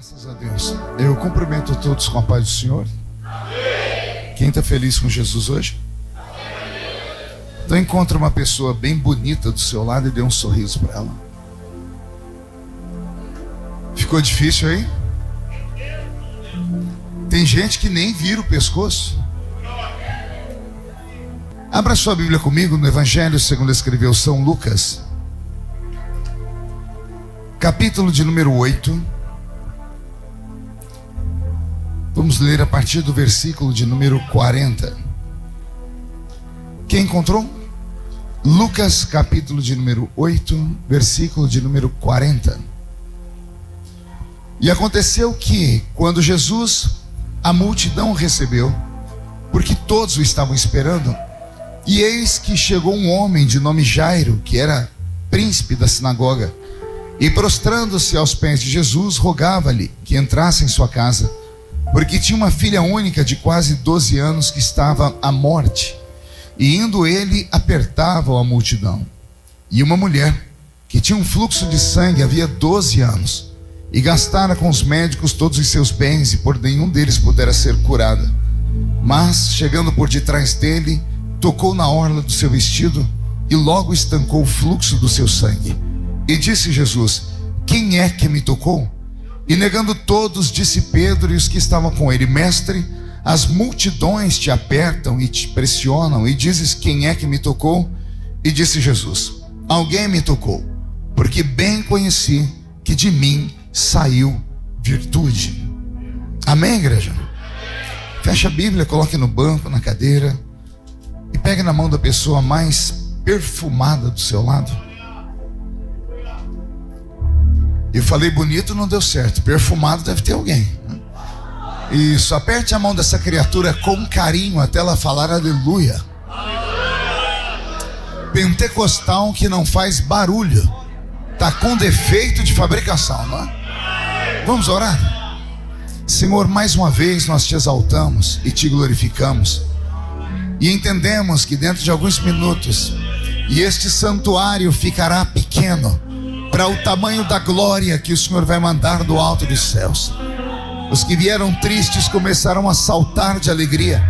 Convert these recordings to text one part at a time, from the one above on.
Graças a Deus. Eu cumprimento todos com a paz do Senhor. Quem está feliz com Jesus hoje? Então encontra uma pessoa bem bonita do seu lado e dê um sorriso para ela. Ficou difícil aí? Tem gente que nem vira o pescoço. Abra sua Bíblia comigo no Evangelho segundo escreveu São Lucas, capítulo de número 8. Vamos ler a partir do versículo de número 40. Quem encontrou? Lucas, capítulo de número 8, versículo de número 40. E aconteceu que, quando Jesus a multidão recebeu, porque todos o estavam esperando, e eis que chegou um homem de nome Jairo, que era príncipe da sinagoga, e prostrando-se aos pés de Jesus, rogava-lhe que entrasse em sua casa, porque tinha uma filha única de quase 12 anos que estava à morte. E indo ele, apertava a multidão. E uma mulher que tinha um fluxo de sangue havia 12 anos, e gastara com os médicos todos os seus bens, e por nenhum deles pudera ser curada. Mas, chegando por detrás dele, tocou na orla do seu vestido, e logo estancou o fluxo do seu sangue. E disse Jesus: quem é que me tocou? E negando todos, disse Pedro e os que estavam com ele: Mestre, as multidões te apertam e te pressionam, e dizes: quem é que me tocou? E disse Jesus: alguém me tocou, porque bem conheci que de mim saiu virtude. Amém, igreja? Feche a Bíblia, coloque no banco, na cadeira, e pegue na mão da pessoa mais perfumada do seu lado. Eu falei bonito, não deu certo. Perfumado deve ter alguém. Isso, aperte a mão dessa criatura com carinho até ela falar aleluia. Pentecostal que não faz barulho, tá com defeito de fabricação, não é? Vamos orar? Senhor, mais uma vez nós te exaltamos e te glorificamos, e entendemos que dentro de alguns minutos, e este santuário ficará pequeno para o tamanho da glória que o Senhor vai mandar do alto dos céus. Os que vieram tristes começarão a saltar de alegria.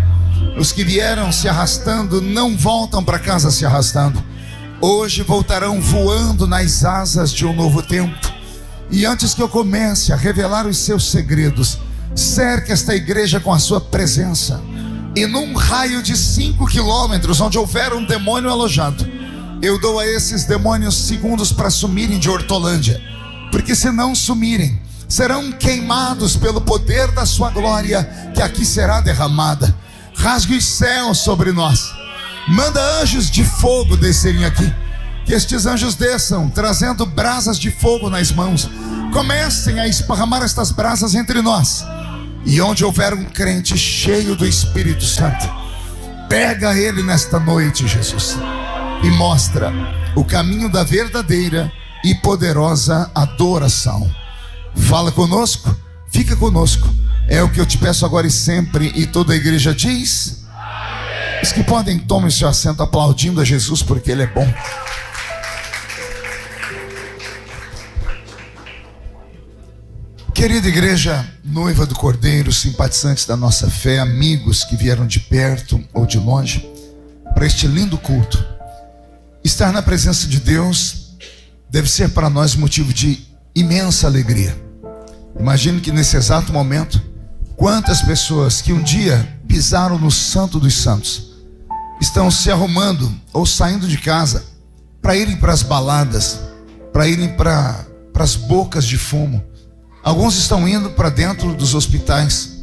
Os que vieram se arrastando não voltam para casa se arrastando. Hoje voltarão voando nas asas de um novo tempo. E antes que eu comece a revelar os seus segredos, cerque esta igreja com a sua presença, e num raio de 5 quilômetros onde houver um demônio alojado, eu dou a esses demônios segundos para sumirem de Hortolândia, porque se não sumirem, serão queimados pelo poder da sua glória, que aqui será derramada. Rasgue os céus sobre nós, manda anjos de fogo descerem aqui, que estes anjos desçam trazendo brasas de fogo nas mãos, comecem a esparramar estas brasas entre nós, e onde houver um crente cheio do Espírito Santo, pega ele nesta noite, Jesus, e mostra o caminho da verdadeira e poderosa adoração. Fala conosco, fica conosco, é o que eu te peço agora e sempre. E toda a igreja diz: os que podem, tomem seu assento aplaudindo a Jesus, porque Ele é bom. Querida igreja, noiva do Cordeiro, simpatizantes da nossa fé, amigos que vieram de perto ou de longe para este lindo culto, estar na presença de Deus deve ser para nós motivo de imensa alegria. Imagino que nesse exato momento, quantas pessoas que um dia pisaram no Santo dos Santos estão se arrumando ou saindo de casa para irem para as baladas, para irem para as bocas de fumo. Alguns estão indo para dentro dos hospitais,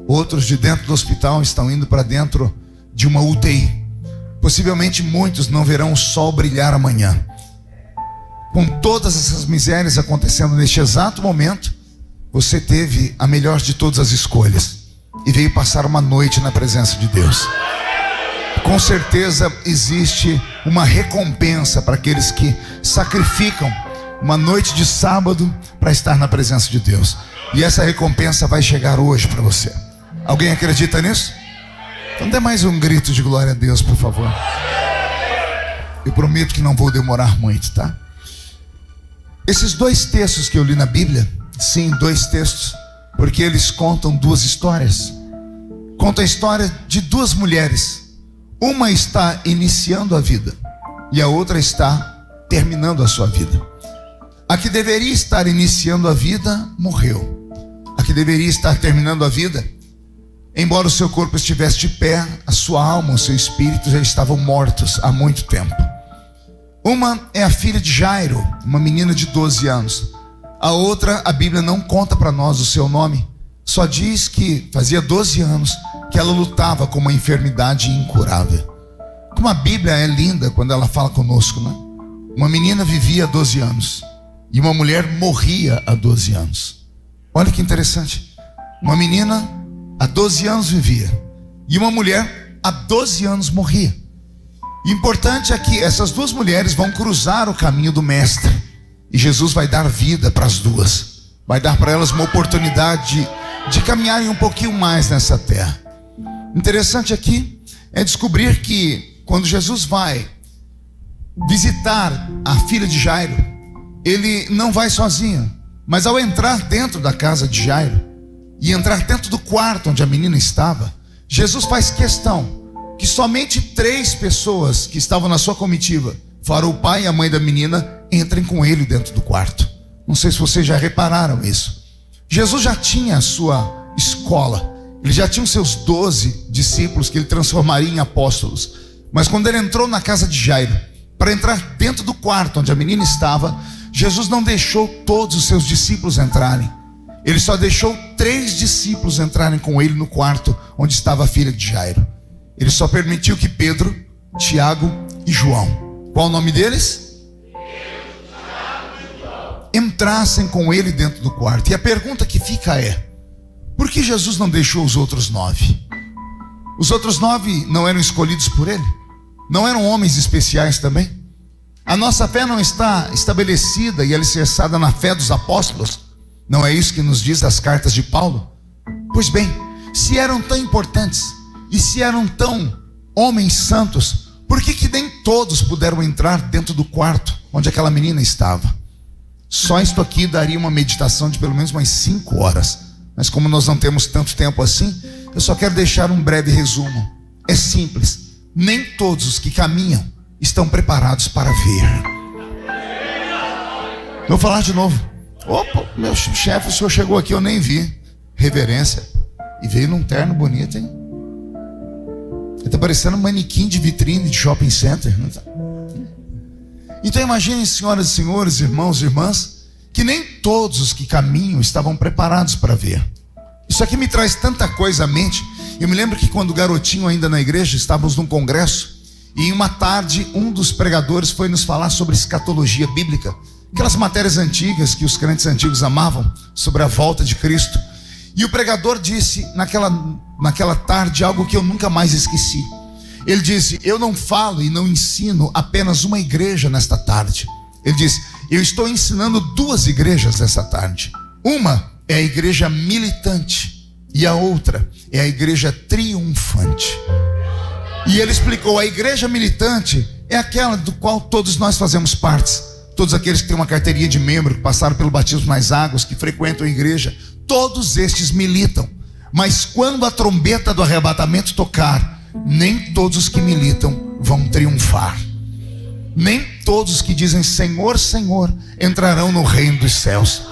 outros de dentro do hospital estão indo para dentro de uma UTI. Possivelmente muitos não verão o sol brilhar amanhã. Com todas essas misérias acontecendo neste exato momento, você teve a melhor de todas as escolhas e veio passar uma noite na presença de Deus. Com certeza existe uma recompensa para aqueles que sacrificam uma noite de sábado para estar na presença de Deus, e essa recompensa vai chegar hoje para você. Alguém acredita nisso? Então dê mais um grito de glória a Deus, por favor. Eu prometo que não vou demorar muito, tá? Esses dois textos que eu li na Bíblia Sim, 2 textos, porque eles contam 2 histórias. Conta a história de 2 mulheres. Uma está iniciando a vida e a outra está terminando a sua vida. A que deveria estar iniciando a vida morreu. A que deveria estar terminando a vida, embora o seu corpo estivesse de pé, a sua alma, o seu espírito já estavam mortos há muito tempo. Uma é a filha de Jairo, uma menina de 12 anos. A outra, a Bíblia não conta para nós o seu nome, só diz que fazia 12 anos que ela lutava com uma enfermidade incurável. Como a Bíblia é linda quando ela fala conosco, né? Uma menina vivia há 12 anos e uma mulher morria há 12 anos. Olha que interessante. Uma menina há 12 anos vivia e uma mulher há 12 anos morria. E o importante é que essas 2 mulheres vão cruzar o caminho do mestre e Jesus vai dar vida para as 2. Vai dar para elas uma oportunidade de caminharem um pouquinho mais nessa terra. Interessante aqui é descobrir que quando Jesus vai visitar a filha de Jairo, ele não vai sozinho, mas ao entrar dentro da casa de Jairo e entrar dentro do quarto onde a menina estava, Jesus faz questão que somente 3 pessoas que estavam na sua comitiva, fora o pai e a mãe da menina, entrem com ele dentro do quarto. Não sei se vocês já repararam isso. Jesus já tinha a sua escola, ele já tinha os seus 12 discípulos que ele transformaria em apóstolos. Mas quando ele entrou na casa de Jairo, para entrar dentro do quarto onde a menina estava, Jesus não deixou todos os seus discípulos entrarem. Ele só deixou 3 discípulos entrarem com ele no quarto onde estava a filha de Jairo. Ele só permitiu que Pedro, Tiago e João, qual o nome deles? Entrassem com ele dentro do quarto. E a pergunta que fica é: por que Jesus não deixou os outros 9? Os outros 9 não eram escolhidos por ele? Não eram homens especiais também? A nossa fé não está estabelecida e alicerçada na fé dos apóstolos? Não é isso que nos diz as cartas de Paulo? Pois bem, se eram tão importantes e se eram tão homens santos, por que nem todos puderam entrar dentro do quarto onde aquela menina estava? Só isto aqui daria uma meditação de pelo menos umas 5 horas. Mas como nós não temos tanto tempo assim, eu só quero deixar um breve resumo. É simples. Nem todos os que caminham estão preparados para ver. Vou falar de novo. Opa, meu chefe, o senhor chegou aqui, eu nem vi. Reverência. E veio num terno bonito, hein? Ele está parecendo um manequim de vitrine de shopping center. Não tá? Então imaginem, senhoras e senhores, irmãos e irmãs, que nem todos os que caminham estavam preparados para ver. Isso aqui me traz tanta coisa à mente. Eu me lembro que quando garotinho ainda na igreja, estávamos num congresso, e em uma tarde um dos pregadores foi nos falar sobre escatologia bíblica, aquelas matérias antigas que os crentes antigos amavam, sobre a volta de Cristo. E o pregador disse naquela tarde algo que eu nunca mais esqueci. Ele disse: eu não falo e não ensino apenas uma igreja nesta tarde. Ele disse: eu estou ensinando 2 igrejas nessa tarde. Uma é a igreja militante e a outra é a igreja triunfante. E ele explicou: a igreja militante é aquela do qual todos nós fazemos parte. Todos aqueles que têm uma carteirinha de membro, que passaram pelo batismo nas águas, que frequentam a igreja, todos estes militam. Mas quando a trombeta do arrebatamento tocar, nem todos os que militam vão triunfar. Nem todos os que dizem Senhor, Senhor entrarão no reino dos céus.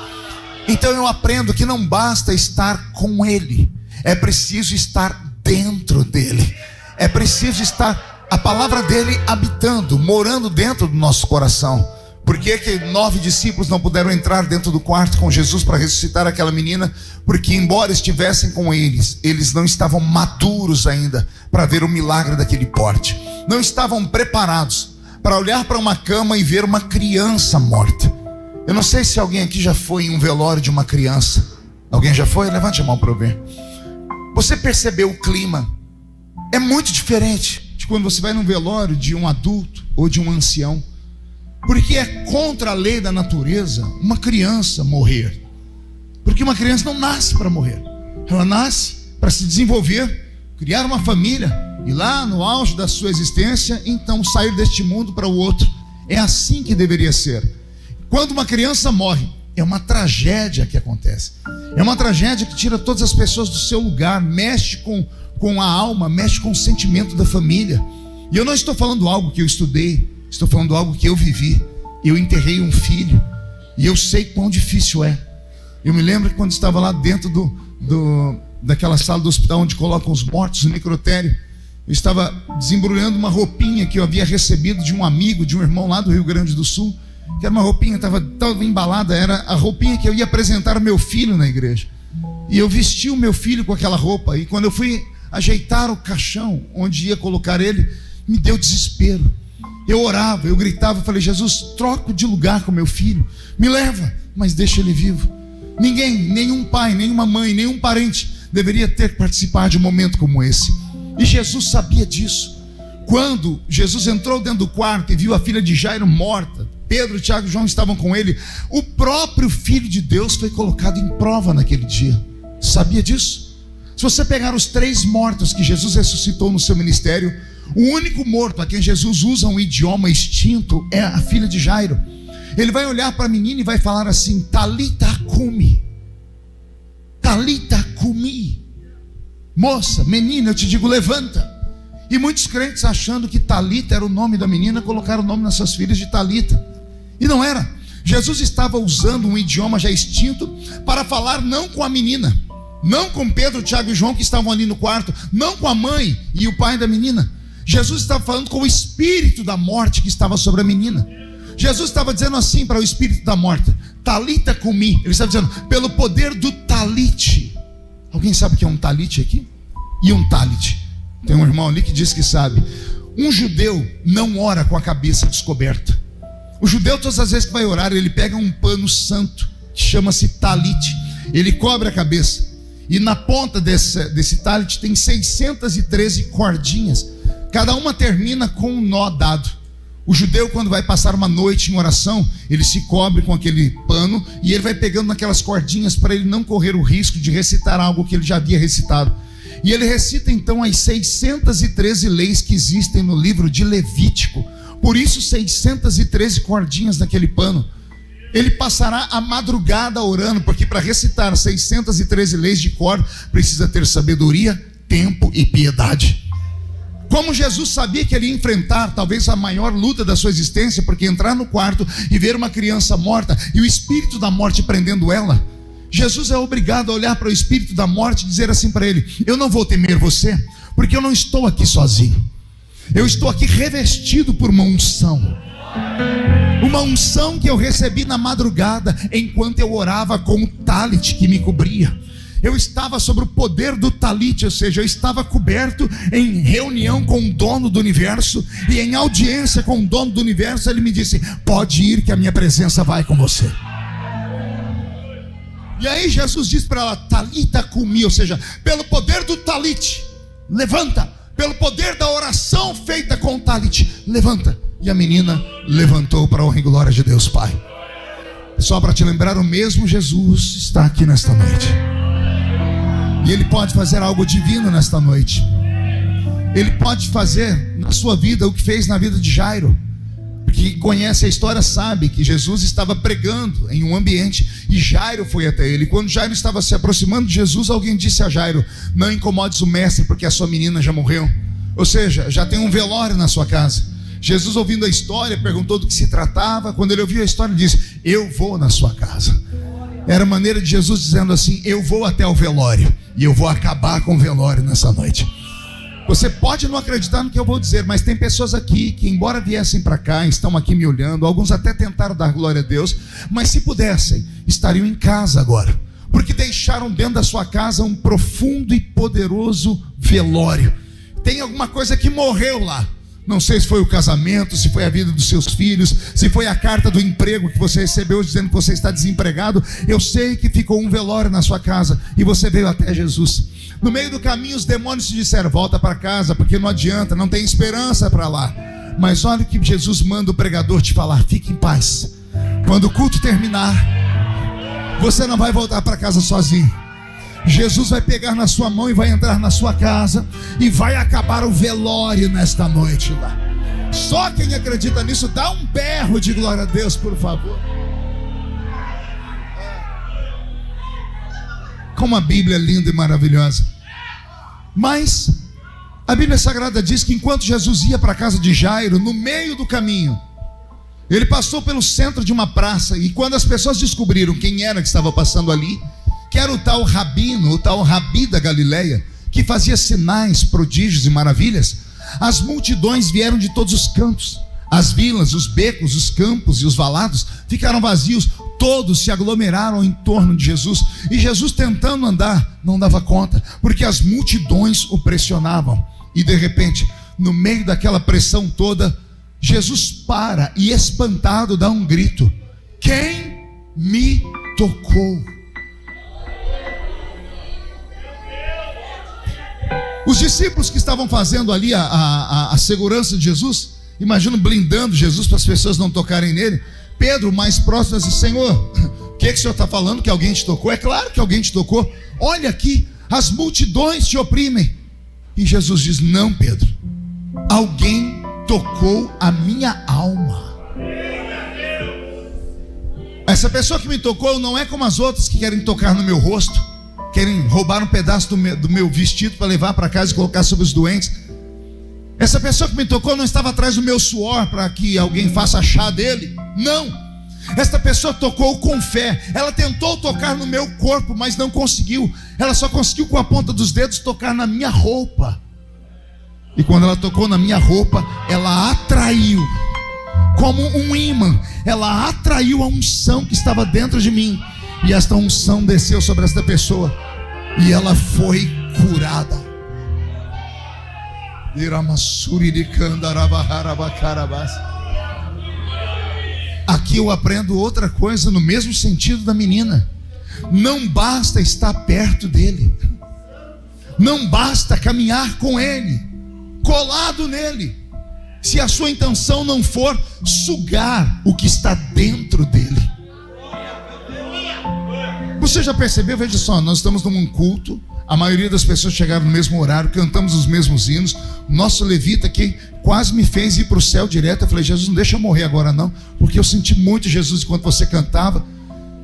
Então eu aprendo que não basta estar com Ele, é preciso estar dentro dEle. É preciso estar, a palavra dEle habitando, morando dentro do nosso coração. Por que 9 discípulos não puderam entrar dentro do quarto com Jesus para ressuscitar aquela menina? Porque embora estivessem com eles, eles não estavam maduros ainda para ver o milagre daquele porte. Não estavam preparados para olhar para uma cama e ver uma criança morta. Eu não sei se alguém aqui já foi em um velório de uma criança. Alguém já foi? Levante a mão para eu ver. Você percebeu o clima? É muito diferente de quando você vai num velório de um adulto ou de um ancião. Porque é contra a lei da natureza uma criança morrer. Porque uma criança não nasce para morrer. Ela nasce para se desenvolver, criar uma família, e lá no auge da sua existência, então sair deste mundo para o outro. É assim que deveria ser. Quando uma criança morre, É uma tragédia que acontece. É uma tragédia que tira todas as pessoas do seu lugar, mexe com a alma, mexe com o sentimento da família. E eu não estou falando algo que eu estudei, estou falando algo que eu vivi. Eu enterrei um filho e eu sei quão difícil é. Eu me lembro que quando estava lá dentro daquela sala do hospital onde colocam os mortos, no necrotério, eu estava desembrulhando uma roupinha que eu havia recebido de um amigo, de um irmão lá do Rio Grande do Sul, que era uma roupinha, estava embalada, era a roupinha que eu ia apresentar ao meu filho na igreja. E eu vesti o meu filho com aquela roupa, e quando eu fui ajeitar o caixão onde ia colocar ele, me deu desespero. Eu orava, eu gritava, falei: Jesus, troco de lugar com meu filho, me leva, mas deixa ele vivo. Ninguém, nenhum pai, nenhuma mãe, nenhum parente deveria ter que participar de um momento como esse. E Jesus sabia disso. Quando Jesus entrou dentro do quarto e viu a filha de Jairo morta, Pedro, Tiago e João estavam com ele, o próprio Filho de Deus foi colocado em prova naquele dia. Sabia disso? Se você pegar os 3 mortos que Jesus ressuscitou no seu ministério, o único morto a quem Jesus usa um idioma extinto é a filha de Jairo. Ele vai olhar para a menina e vai falar assim: Talita cumi, Talita cumi. Moça, menina, eu te digo, levanta. E muitos crentes, achando que Talita era o nome da menina, colocaram o nome nas suas filhas de Talita. E não era. Jesus estava usando um idioma já extinto para falar não com a menina, não com Pedro, Tiago e João que estavam ali no quarto, não com a mãe e o pai da menina. Jesus estava falando com o espírito da morte que estava sobre a menina. Jesus estava dizendo assim para o espírito da morte: Talita cumi. Ele estava dizendo, pelo poder do talite. Alguém sabe o que é um talite aqui? E um talite? Tem um irmão ali que diz que sabe. Um judeu não ora com a cabeça descoberta. O judeu, todas as vezes que vai orar, ele pega um pano santo que chama-se talite. Ele cobre a cabeça. E na ponta desse talite tem 613 cordinhas. Cada uma termina com um nó dado. O judeu, quando vai passar uma noite em oração, ele se cobre com aquele pano e ele vai pegando naquelas cordinhas para ele não correr o risco de recitar algo que ele já havia recitado. E ele recita então as 613 leis que existem no livro de Levítico. Por isso 613 cordinhas naquele pano. Ele passará a madrugada orando, porque para recitar 613 leis de cor precisa ter sabedoria, tempo e piedade. Como Jesus sabia que ele ia enfrentar talvez a maior luta da sua existência, porque entrar no quarto e ver uma criança morta e o espírito da morte prendendo ela, Jesus é obrigado a olhar para o espírito da morte e dizer assim para ele: eu não vou temer você, porque eu não estou aqui sozinho. Eu estou aqui revestido por uma unção. Uma unção que eu recebi na madrugada, enquanto eu orava com o talite que me cobria. Eu estava sobre o poder do talite, ou seja, eu estava coberto em reunião com o dono do universo. E em audiência com o dono do universo, ele me disse: pode ir que a minha presença vai com você. E aí Jesus disse para ela: Talita cumi, ou seja, pelo poder do talite, levanta. Pelo poder da oração feita com o talite, levanta. E a menina levantou para a honra e glória de Deus Pai. Só para te lembrar, o mesmo Jesus está aqui nesta noite. E Ele pode fazer algo divino nesta noite. Ele pode fazer na sua vida o que fez na vida de Jairo. Porque quem conhece a história sabe que Jesus estava pregando em um ambiente e Jairo foi até ele. Quando Jairo estava se aproximando de Jesus, alguém disse a Jairo: não incomodes o mestre, porque a sua menina já morreu. Ou seja, já tem um velório na sua casa. Jesus, ouvindo a história, perguntou do que se tratava. Quando ele ouviu a história, ele disse: eu vou na sua casa. Era a maneira de Jesus dizendo assim: eu vou até o velório e eu vou acabar com o velório nessa noite. Você pode não acreditar no que eu vou dizer, mas tem pessoas aqui que, embora viessem para cá, estão aqui me olhando. Alguns até tentaram dar glória a Deus, mas se pudessem, estariam em casa agora, porque deixaram dentro da sua casa um profundo e poderoso velório. Tem alguma coisa que morreu lá. Não sei se foi o casamento, se foi a vida dos seus filhos, se foi a carta do emprego que você recebeu dizendo que você está desempregado. Eu sei que ficou um velório na sua casa e você veio até Jesus. No meio do caminho os demônios te disseram: volta para casa, porque não adianta, não tem esperança para lá. Mas olha o que Jesus manda o pregador te falar: fique em paz. Quando o culto terminar, você não vai voltar para casa sozinho. Jesus vai pegar na sua mão e vai entrar na sua casa e vai acabar o velório nesta noite lá. Só quem acredita nisso, dá um berro de glória a Deus, por favor. Como a Bíblia é linda e maravilhosa. Mas a Bíblia Sagrada diz que enquanto Jesus ia para a casa de Jairo, no meio do caminho, ele passou pelo centro de uma praça. E quando as pessoas descobriram quem era que estava passando ali, que era o tal Rabino, o tal Rabi da Galileia, que fazia sinais, prodígios e maravilhas, as multidões vieram de todos os cantos. As vilas, os becos, os campos e os valados ficaram vazios. Todos se aglomeraram em torno de Jesus. E Jesus, tentando andar, não dava conta, porque as multidões o pressionavam. E de repente, no meio daquela pressão toda, Jesus para e, espantado, dá um grito: quem me tocou? Os discípulos que estavam fazendo ali a segurança de Jesus, imagino blindando Jesus para as pessoas não tocarem nele. Pedro, mais próximo, disse: Senhor, o que o Senhor está falando? Que alguém te tocou? É claro que alguém te tocou. Olha aqui, as multidões te oprimem. E Jesus diz: não, Pedro, alguém tocou a minha alma. Essa pessoa que me tocou não é como as outras que querem tocar no meu rosto, querem roubar um pedaço do meu vestido para levar para casa e colocar sobre os doentes. Essa pessoa que me tocou não estava atrás do meu suor para que alguém faça chá dele. Não. Esta pessoa tocou com fé. Ela tentou tocar no meu corpo, mas não conseguiu. Ela só conseguiu com a ponta dos dedos tocar na minha roupa. E quando ela tocou na minha roupa, ela atraiu, como um imã, ela atraiu a unção que estava dentro de mim. E esta unção desceu sobre esta pessoa e ela foi curada. Aqui eu aprendo outra coisa no mesmo sentido da menina. Não basta estar perto dele, não basta caminhar com ele, colado nele, se a sua intenção não for sugar o que está dentro dele. Você já percebeu? Veja só, nós estamos num culto, a maioria das pessoas chegaram no mesmo horário, cantamos os mesmos hinos. Nosso levita aqui quase me fez ir para o céu direto. Eu falei: Jesus, não deixa eu morrer agora não, porque eu senti muito Jesus enquanto você cantava.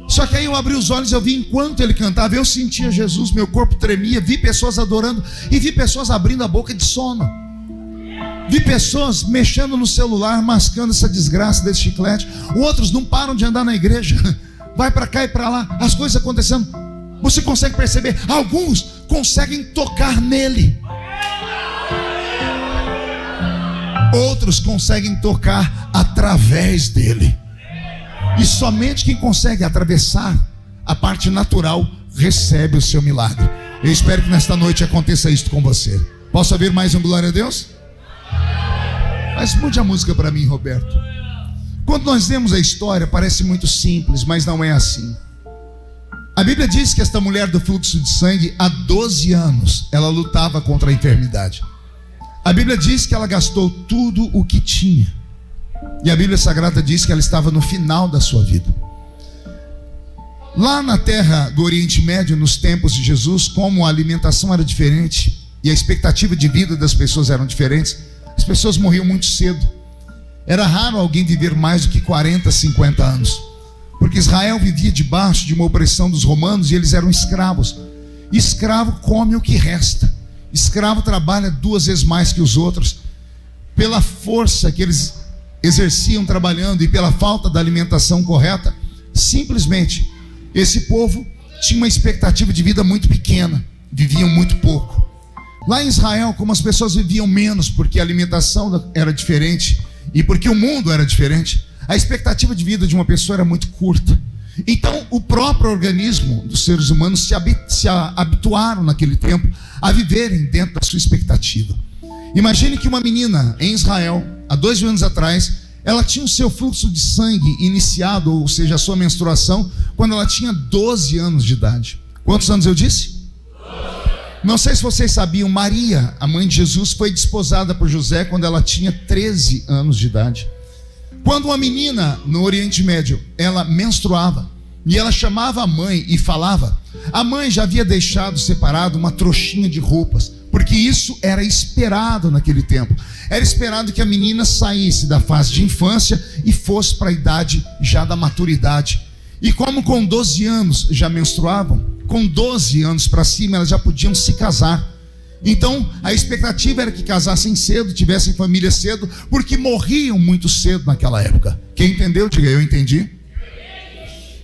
Só que aí eu abri os olhos, eu vi enquanto ele cantava, eu sentia Jesus, meu corpo tremia, vi pessoas adorando e vi pessoas abrindo a boca de sono. Vi pessoas mexendo no celular, mascando essa desgraça desse chiclete. Outros não param de andar na igreja, vai para cá e para lá, as coisas acontecendo. Você consegue perceber? Alguns conseguem tocar nele, outros conseguem tocar através dele. E somente quem consegue atravessar a parte natural recebe o seu milagre. Eu espero que nesta noite aconteça isso com você. Posso ouvir mais um glória a Deus? Mas mude a música para mim, Roberto. Quando nós vemos a história, parece muito simples, mas não é assim. A Bíblia diz que esta mulher do fluxo de sangue, há 12 anos, ela lutava contra a enfermidade. A Bíblia diz que ela gastou tudo o que tinha. E a Bíblia Sagrada diz que ela estava no final da sua vida. Lá na terra do Oriente Médio, nos tempos de Jesus, como a alimentação era diferente e a expectativa de vida das pessoas eram diferentes, as pessoas morriam muito cedo. Era raro alguém viver mais do que 40, 50 anos, porque Israel vivia debaixo de uma opressão dos romanos e eles eram escravos. Escravo come o que resta. Escravo trabalha 2 vezes mais que os outros. Pela força que eles exerciam trabalhando e pela falta da alimentação correta, simplesmente esse povo tinha uma expectativa de vida muito pequena, viviam muito pouco. Lá em Israel, como as pessoas viviam menos porque a alimentação era diferente e porque o mundo era diferente, a expectativa de vida de uma pessoa era muito curta. Então o próprio organismo dos seres humanos se habituaram naquele tempo a viverem dentro da sua expectativa. Imagine que uma menina em Israel, há 2 mil anos atrás, ela tinha o seu fluxo de sangue iniciado, ou seja, a sua menstruação, quando ela tinha 12 anos de idade. Quantos anos eu disse? 12. Não sei se vocês sabiam, Maria, a mãe de Jesus, foi desposada por José quando ela tinha 13 anos de idade. Quando uma menina no Oriente Médio, ela menstruava, e ela chamava a mãe e falava, a mãe já havia deixado separado uma trouxinha de roupas, porque isso era esperado naquele tempo. Era esperado que a menina saísse da fase de infância e fosse para a idade já da maturidade. E como com 12 anos já menstruavam, com 12 anos para cima, elas já podiam se casar. Então a expectativa era que casassem cedo, tivessem família cedo, porque morriam muito cedo naquela época. Quem entendeu, diga eu entendi.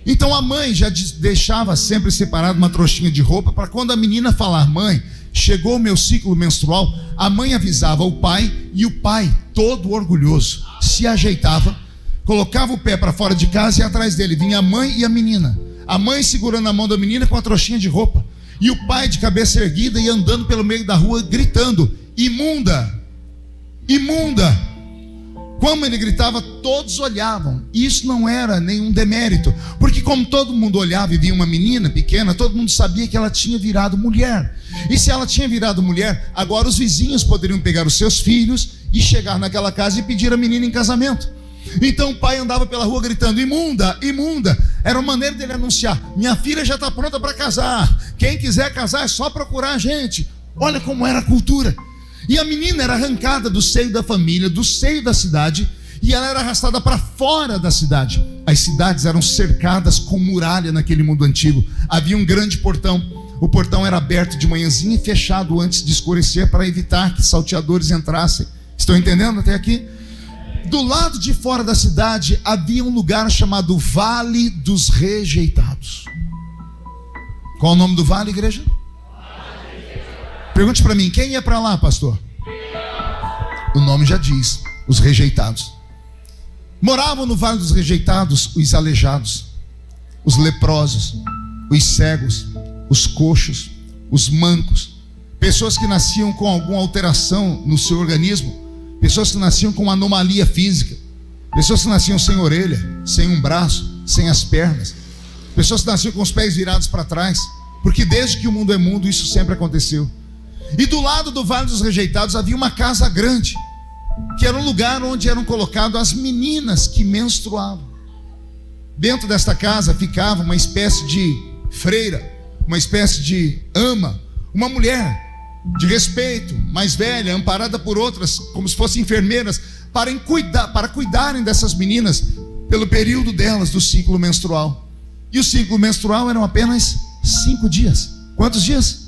Então a mãe já deixava sempre separada uma trouxinha de roupa, para quando a menina falar: mãe, chegou o meu ciclo menstrual, a mãe avisava o pai, e o pai, todo orgulhoso, se ajeitava, colocava o pé para fora de casa, e atrás dele vinha a mãe e a menina. A mãe segurando a mão da menina com a trouxinha de roupa, e o pai de cabeça erguida e andando pelo meio da rua gritando: imunda, imunda. Como ele gritava, todos olhavam. Isso não era nenhum demérito, porque como todo mundo olhava e via uma menina pequena, todo mundo sabia que ela tinha virado mulher. E se ela tinha virado mulher, agora os vizinhos poderiam pegar os seus filhos e chegar naquela casa e pedir a menina em casamento. Então o pai andava pela rua gritando: imunda, imunda. Era uma maneira dele anunciar: minha filha já está pronta para casar, quem quiser casar é só procurar a gente. Olha como era a cultura. E a menina era arrancada do seio da família, do seio da cidade, e ela era arrastada para fora da cidade. As cidades eram cercadas com muralha naquele mundo antigo. Havia um grande portão. O portão era aberto de manhãzinha e fechado antes de escurecer, para evitar que salteadores entrassem. Estão entendendo até aqui? Do lado de fora da cidade havia um lugar chamado Vale dos Rejeitados. Qual o nome do vale, igreja? Pergunte para mim, quem ia para lá, pastor? O nome já diz: os rejeitados. Moravam no Vale dos Rejeitados os aleijados, os leprosos, os cegos, os coxos, os mancos, pessoas que nasciam com alguma alteração no seu organismo, pessoas que nasciam com uma anomalia física, pessoas que nasciam sem orelha, sem um braço, sem as pernas, pessoas que nasciam com os pés virados para trás, porque desde que o mundo é mundo isso sempre aconteceu. E do lado do Vale dos Rejeitados havia uma casa grande, que era um lugar onde eram colocadas as meninas que menstruavam. Dentro desta casa ficava uma espécie de freira, uma espécie de ama, uma mulher de respeito, mais velha, amparada por outras, como se fossem enfermeiras, para cuidarem dessas meninas pelo período delas do ciclo menstrual. E o ciclo menstrual eram apenas 5 dias. Quantos dias?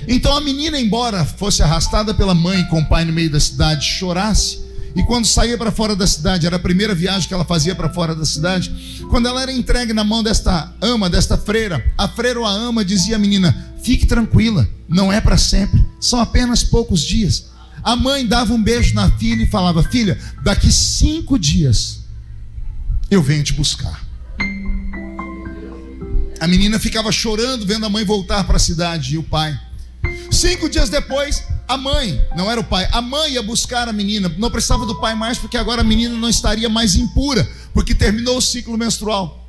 Então a menina, embora fosse arrastada pela mãe com o pai no meio da cidade, chorasse, e quando saía para fora da cidade, era a primeira viagem que ela fazia para fora da cidade, quando ela era entregue na mão desta ama, desta freira, a freira ou a ama dizia à menina: fique tranquila, não é para sempre, são apenas poucos dias. A mãe dava um beijo na filha e falava: filha, daqui 5 dias eu venho te buscar. A menina ficava chorando vendo a mãe voltar para a cidade e o pai. 5 dias depois, a mãe, não era o pai, a mãe ia buscar a menina. Não precisava do pai mais, porque agora a menina não estaria mais impura, porque terminou o ciclo menstrual.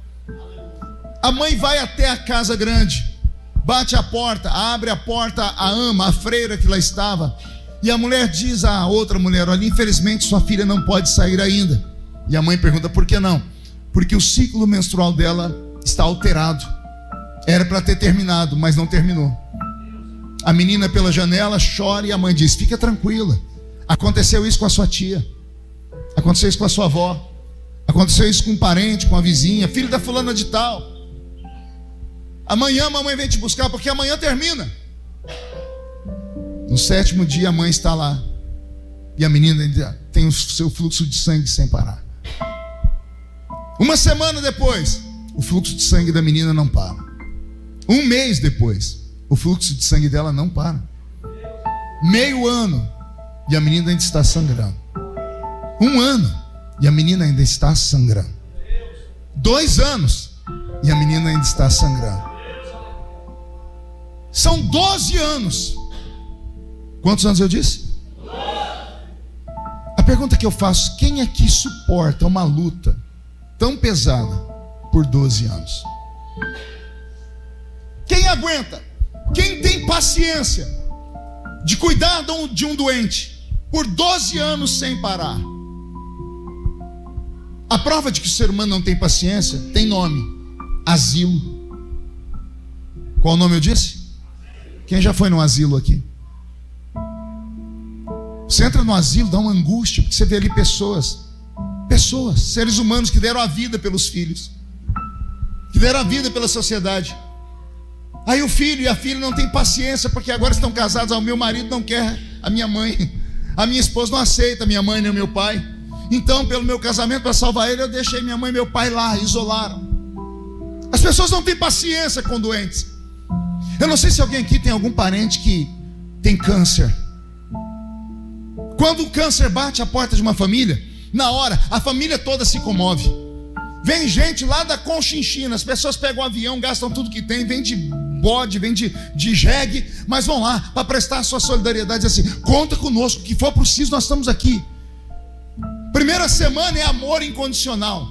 A mãe vai até a casa grande, bate a porta, abre a porta, a ama, a freira que lá estava, e a mulher diz à outra mulher: olha, infelizmente sua filha não pode sair ainda. E a mãe pergunta: por que não? Porque o ciclo menstrual dela está alterado. Era para ter terminado, mas não terminou. A menina pela janela chora e a mãe diz: fica tranquila, aconteceu isso com a sua tia, aconteceu isso com a sua avó, aconteceu isso com um parente, com a vizinha, filho da fulana de tal. Amanhã a mamãe vem te buscar, porque amanhã termina. No 7º dia a mãe está lá, e a menina ainda tem o seu fluxo de sangue sem parar. 1 semana depois, o fluxo de sangue da menina não para. 1 mês depois, o fluxo de sangue dela não para. Meio ano, e a menina ainda está sangrando. 1 ano, e a menina ainda está sangrando. 2 anos, e a menina ainda está sangrando. São 12 anos. Quantos anos eu disse? A pergunta que eu faço: quem aqui suporta uma luta tão pesada por 12 anos? Quem aguenta? Quem tem paciência de cuidar de um doente por 12 anos sem parar? A prova de que o ser humano não tem paciência tem nome: asilo. Qual o nome eu disse? Quem já foi num asilo aqui? Você entra no asilo, dá uma angústia, porque você vê ali pessoas, seres humanos que deram a vida pelos filhos, que deram a vida pela sociedade. Aí o filho e a filha não têm paciência, porque agora estão casados. O meu marido não quer a minha mãe, a minha esposa não aceita a minha mãe nem o meu pai. Então, pelo meu casamento, para salvar ele, eu deixei minha mãe e meu pai lá, isolaram. As pessoas não têm paciência com doentes. Eu não sei se alguém aqui tem algum parente que tem câncer. Quando o câncer bate a porta de uma família, na hora, a família toda se comove. Vem gente lá da Conchinchina, as pessoas pegam o avião, gastam tudo que tem, vem de bode, vem de jegue, mas vão lá para prestar a sua solidariedade, assim, conta conosco, o que for preciso, nós estamos aqui. Primeira semana é amor incondicional.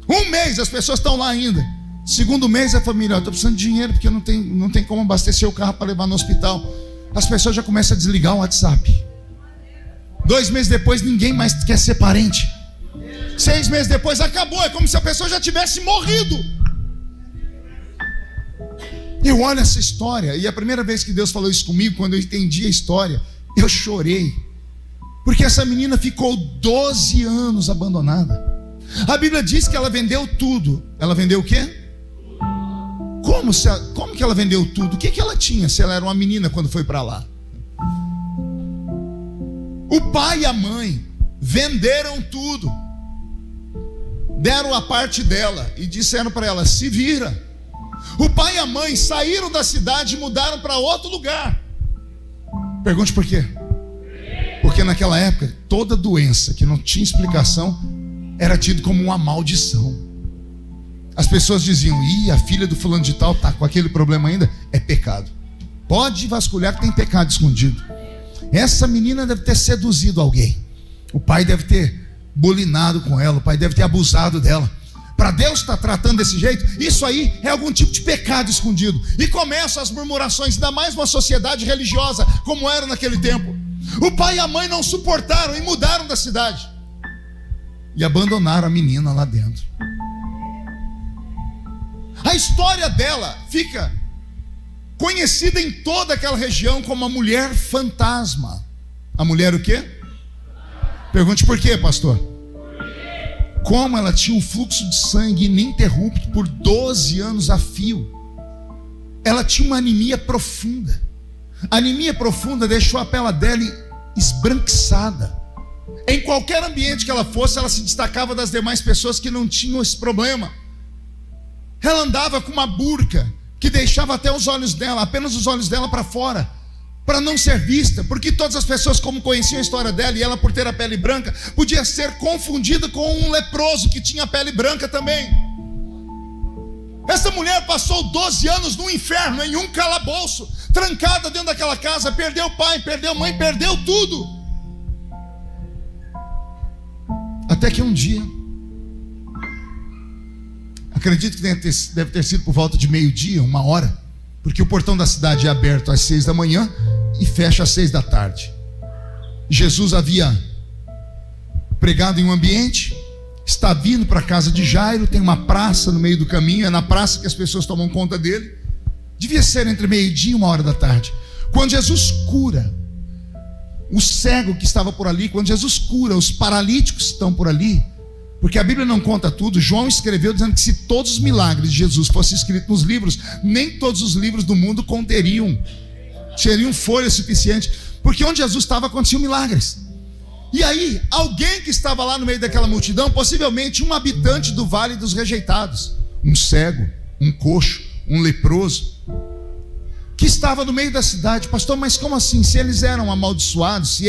Um mês as pessoas estão lá ainda. Segundo mês a família, eu estou precisando de dinheiro porque não tem como abastecer o carro para levar no hospital. As pessoas já começam a desligar o WhatsApp. 2 meses depois ninguém mais quer ser parente. 6 meses depois acabou, é como se a pessoa já tivesse morrido. Eu olho essa história, e a primeira vez que Deus falou isso comigo, quando eu entendi a história, eu chorei. Porque essa menina ficou 12 anos abandonada. A Bíblia diz que ela vendeu tudo. Ela vendeu o quê? Como que ela vendeu tudo? O que ela tinha se ela era uma menina quando foi para lá? O pai e a mãe venderam tudo, deram a parte dela e disseram para ela: se vira. O pai e a mãe saíram da cidade e mudaram para outro lugar. Pergunte por quê? Porque naquela época toda doença que não tinha explicação era tido como uma maldição. As pessoas diziam: a filha do fulano de tal está com aquele problema ainda, é pecado. Pode vasculhar que tem pecado escondido. Essa menina deve ter seduzido alguém. O pai deve ter bulinado com ela, o pai deve ter abusado dela. Para Deus estar tratando desse jeito, isso aí é algum tipo de pecado escondido. E começam as murmurações, ainda mais uma sociedade religiosa como era naquele tempo. O pai e a mãe não suportaram e mudaram da cidade e abandonaram a menina lá dentro. A história dela fica conhecida em toda aquela região como a mulher fantasma. A mulher o quê? Pergunte por quê, pastor? Como ela tinha um fluxo de sangue ininterrupto por 12 anos a fio. Ela tinha uma anemia profunda. A anemia profunda deixou a pele dela esbranquiçada. Em qualquer ambiente que ela fosse, ela se destacava das demais pessoas que não tinham esse problema. Ela andava com uma burca que deixava até os olhos dela, apenas os olhos dela para fora, para não ser vista, porque todas as pessoas, como conheciam a história dela, e ela por ter a pele branca, podia ser confundida com um leproso que tinha a pele branca também. Essa mulher passou 12 anos no inferno, em um calabouço, trancada dentro daquela casa, perdeu o pai, perdeu a mãe, perdeu tudo. Até que um dia, acredito que deve ter sido por volta de 12:00, 1h, porque o portão da cidade é aberto às 6 da manhã e fecha às 6 da tarde. Jesus havia pregado em um ambiente, está vindo para a casa de Jairo, tem uma praça no meio do caminho, é na praça que as pessoas tomam conta dele. Devia ser entre 12:00 e 1h da tarde. Quando Jesus cura o cego que estava por ali, quando Jesus cura os paralíticos que estão por ali, porque a Bíblia não conta tudo. João escreveu dizendo que se todos os milagres de Jesus fossem escritos nos livros, nem todos os livros do mundo seriam folha suficiente, porque onde Jesus estava aconteciam milagres. E aí, alguém que estava lá no meio daquela multidão, possivelmente um habitante do Vale dos Rejeitados, um cego, um coxo, um leproso, que estava no meio da cidade. Pastor, mas como assim? Se eles eram amaldiçoados,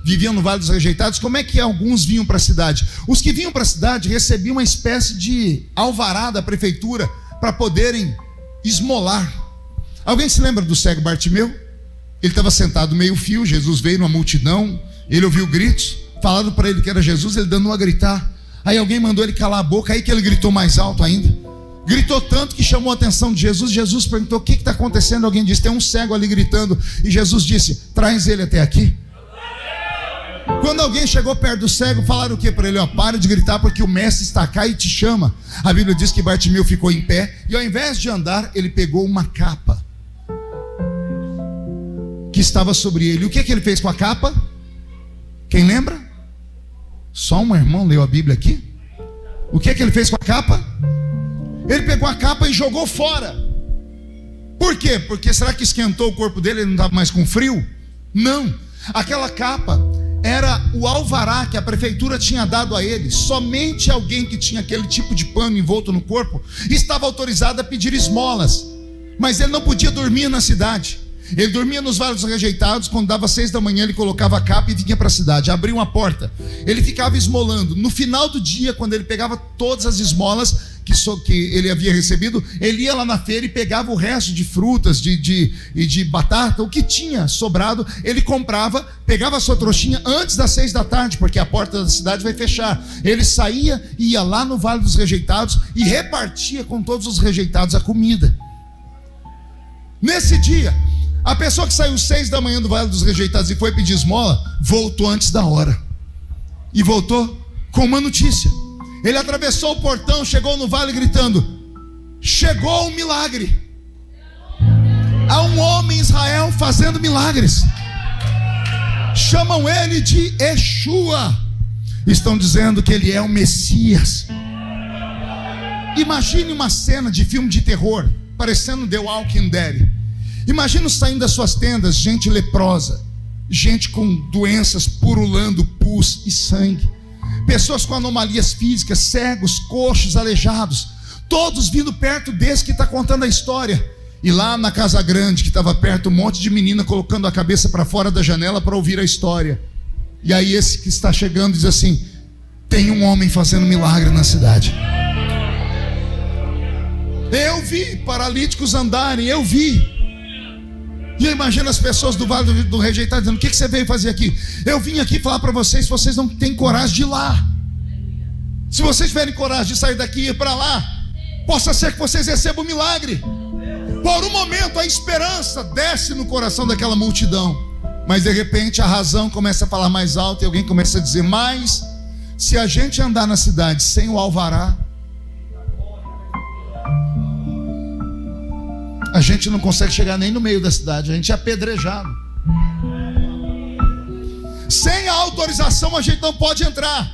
viviam no Vale dos Rejeitados, como é que alguns vinham para a cidade? Os que vinham para a cidade recebiam uma espécie de alvará da prefeitura para poderem esmolar. Alguém se lembra do cego Bartimeu? Ele estava sentado meio fio, Jesus veio numa multidão, ele ouviu gritos, falaram para ele que era Jesus, ele dando a gritar. Aí alguém mandou ele calar a boca, aí que ele gritou mais alto ainda. Gritou tanto que chamou a atenção de Jesus. Jesus perguntou: o que está acontecendo? Alguém disse: tem um cego ali gritando. E Jesus disse: traz ele até aqui. Quando alguém chegou perto do cego, falaram o que para ele? Para de gritar, porque o mestre está cá e te chama. A Bíblia diz que Bartimeu ficou em pé, e ao invés de andar, ele pegou uma capa que estava sobre ele. O que ele fez com a capa? Quem lembra? Só um irmão leu a Bíblia aqui. O que ele fez com a capa? Ele pegou a capa e jogou fora. Por quê? Porque será que esquentou o corpo dele, ele não estava mais com frio? Não, aquela capa era o alvará que a prefeitura tinha dado a ele. Somente alguém que tinha aquele tipo de pano envolto no corpo estava autorizado a pedir esmolas. Mas ele não podia dormir na cidade. Ele dormia nos Vales dos Rejeitados. Quando dava 6 da manhã ele colocava a capa e vinha para a cidade, abria uma porta, ele ficava esmolando. No final do dia, quando ele pegava todas as esmolas que ele havia recebido, ele ia lá na feira e pegava o resto de frutas e de batata, o que tinha sobrado, ele comprava, pegava a sua trouxinha antes das 6 da tarde, porque a porta da cidade vai fechar. Ele saía e ia lá no Vale dos Rejeitados e repartia com todos os rejeitados a comida. Nesse dia, a pessoa que saiu 6 da manhã do Vale dos Rejeitados e foi pedir esmola, voltou antes da hora. E voltou com uma notícia. Ele atravessou o portão, chegou no vale gritando: chegou o milagre. Há um homem em Israel fazendo milagres. Chamam ele de Yeshua. Estão dizendo que ele é o Messias. Imagine uma cena de filme de terror, parecendo The Walking Dead. Imagina saindo das suas tendas gente leprosa, gente com doenças purulando pus e sangue, pessoas com anomalias físicas, cegos, coxos, aleijados, todos vindo perto desse que está contando a história. E lá na casa grande que estava perto, um monte de menina colocando a cabeça para fora da janela para ouvir a história. E aí esse que está chegando diz assim: tem um homem fazendo milagre na cidade. Eu vi paralíticos andarem, eu vi. E eu imagino as pessoas do Vale do Rejeitado dizendo: o que você veio fazer aqui? Eu vim aqui falar para vocês, se vocês não têm coragem de ir lá, se vocês tiverem coragem de sair daqui e ir para lá, possa ser que vocês recebam um milagre. Por um momento a esperança desce no coração daquela multidão, mas de repente a razão começa a falar mais alto e alguém começa a dizer: mas se a gente andar na cidade sem o alvará, a gente não consegue chegar nem no meio da cidade, a gente é apedrejado. Sem a autorização a gente não pode entrar.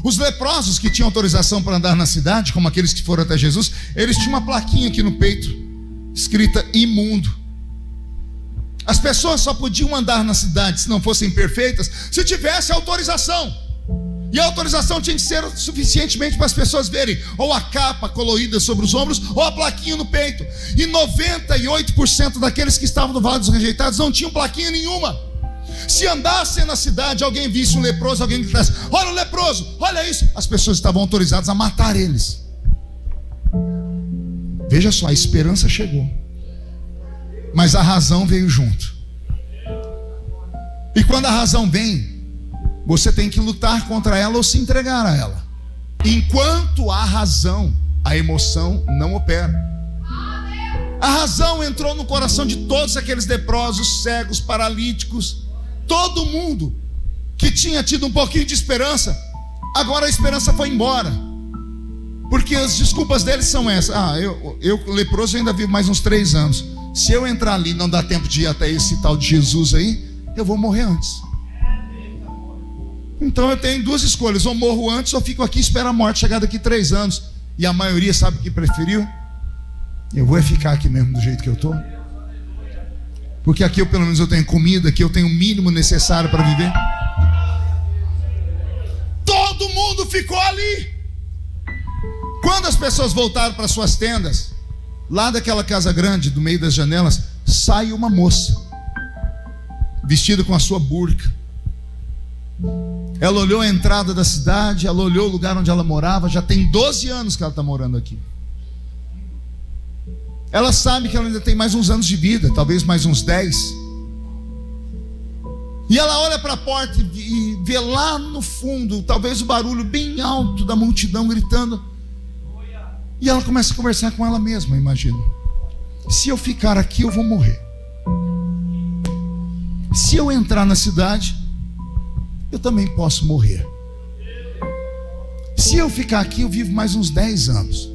Os leprosos que tinham autorização para andar na cidade, como aqueles que foram até Jesus, eles tinham uma plaquinha aqui no peito, escrita imundo. As pessoas só podiam andar na cidade, se não fossem perfeitas, se tivesse autorização. E a autorização tinha que ser suficientemente para as pessoas verem ou a capa colorida sobre os ombros ou a plaquinha no peito. E 98% daqueles que estavam no Vale dos Rejeitados não tinham plaquinha nenhuma. Se andassem na cidade, alguém visse um leproso, alguém gritasse: olha o leproso, olha isso, as pessoas estavam autorizadas a matar eles. Veja só, a esperança chegou, mas a razão veio junto. E quando a razão vem, você tem que lutar contra ela ou se entregar a ela. Enquanto há razão, a emoção não opera. A razão entrou no coração de todos aqueles leprosos, cegos, paralíticos, todo mundo que tinha tido um pouquinho de esperança. Agora a esperança foi embora, porque as desculpas deles são essas: eu leproso ainda vivo mais uns 3 anos. Se eu entrar ali não dá tempo de ir até esse tal de Jesus aí, eu vou morrer antes. Então eu tenho 2 escolhas: ou morro antes ou fico aqui e espero a morte chegar daqui 3 anos. E a maioria sabe o que preferiu? Eu vou ficar aqui mesmo do jeito que eu estou, porque aqui eu pelo menos eu tenho comida, aqui eu tenho o mínimo necessário para viver. Todo mundo ficou ali. Quando as pessoas voltaram para suas tendas, lá daquela casa grande, do meio das janelas, sai uma moça vestida com a sua burca. Ela olhou a entrada da cidade, ela olhou o lugar onde ela morava. Já tem 12 anos que ela está morando aqui. Ela sabe que ela ainda tem mais uns anos de vida, talvez mais uns 10. E ela olha para a porta e vê lá no fundo, talvez o barulho bem alto da multidão gritando. E ela começa a conversar com ela mesma, imagina: se eu ficar aqui eu vou morrer. Se eu entrar na cidade, eu também posso morrer. Se eu ficar aqui, eu vivo mais uns 10 anos.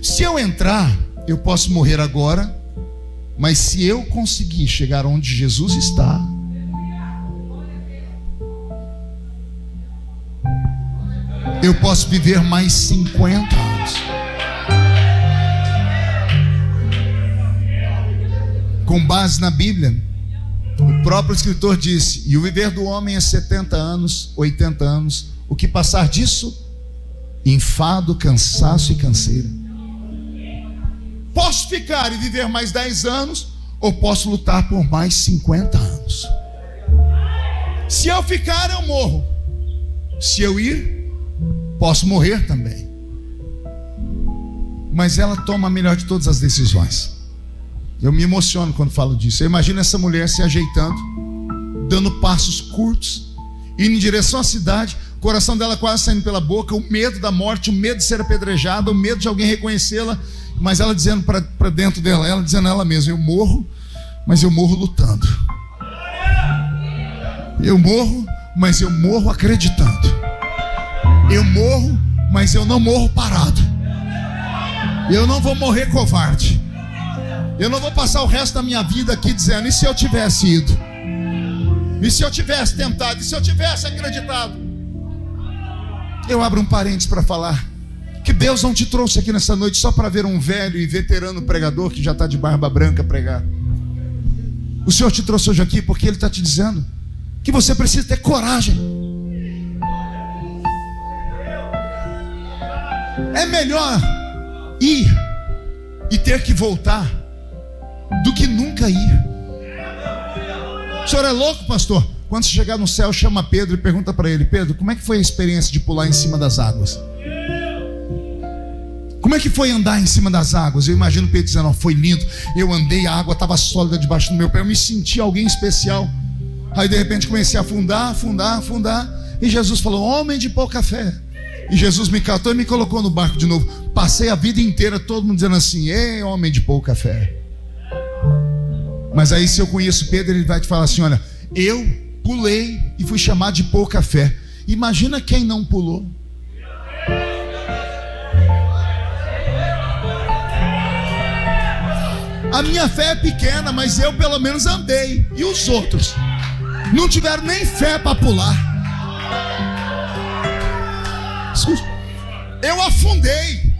Se eu entrar, eu posso morrer agora, mas se eu conseguir chegar onde Jesus está, eu posso viver mais 50 anos. Com base na Bíblia, o próprio escritor disse: e o viver do homem é 70 anos, 80 anos, o que passar disso, enfado, cansaço e canseira. Posso ficar e viver mais 10 anos, ou posso lutar por mais 50 anos. Se eu ficar, eu morro. Se eu ir, posso morrer também. Mas ela toma a melhor de todas as decisões. Eu me emociono quando falo disso. Eu imagino essa mulher se ajeitando, dando passos curtos, indo em direção à cidade, o coração dela quase saindo pela boca, o medo da morte, o medo de ser apedrejada, o medo de alguém reconhecê-la, mas ela dizendo para dentro dela, ela dizendo a ela mesma: eu morro, mas eu morro lutando. Eu morro, mas eu morro acreditando. Eu morro, mas eu não morro parado. Eu não vou morrer covarde. Eu não vou passar o resto da minha vida aqui dizendo: e se eu tivesse ido? E se eu tivesse tentado? E se eu tivesse acreditado? Eu abro um parênteses para falar que Deus não te trouxe aqui nessa noite só para ver um velho e veterano pregador que já está de barba branca pregar. O Senhor te trouxe hoje aqui porque Ele está te dizendo que você precisa ter coragem. É melhor ir e ter que voltar do que nunca ir. O senhor é louco, pastor? Quando você chegar no céu, chama Pedro e pergunta para ele: Pedro, como é que foi a experiência de pular em cima das águas? Como é que foi andar em cima das águas? Eu imagino Pedro dizendo: oh, foi lindo, eu andei, a água estava sólida debaixo do meu pé, eu me senti alguém especial. Aí de repente comecei a afundar, e Jesus falou: homem de pouca fé. E Jesus me catou e me colocou no barco de novo. Passei a vida inteira todo mundo dizendo assim: ei, homem de pouca fé. Mas aí, se eu conheço Pedro, ele vai te falar assim: olha, eu pulei e fui chamado de pouca fé. Imagina quem não pulou. A minha fé é pequena, mas eu pelo menos andei. E os outros não tiveram nem fé para pular. Eu afundei,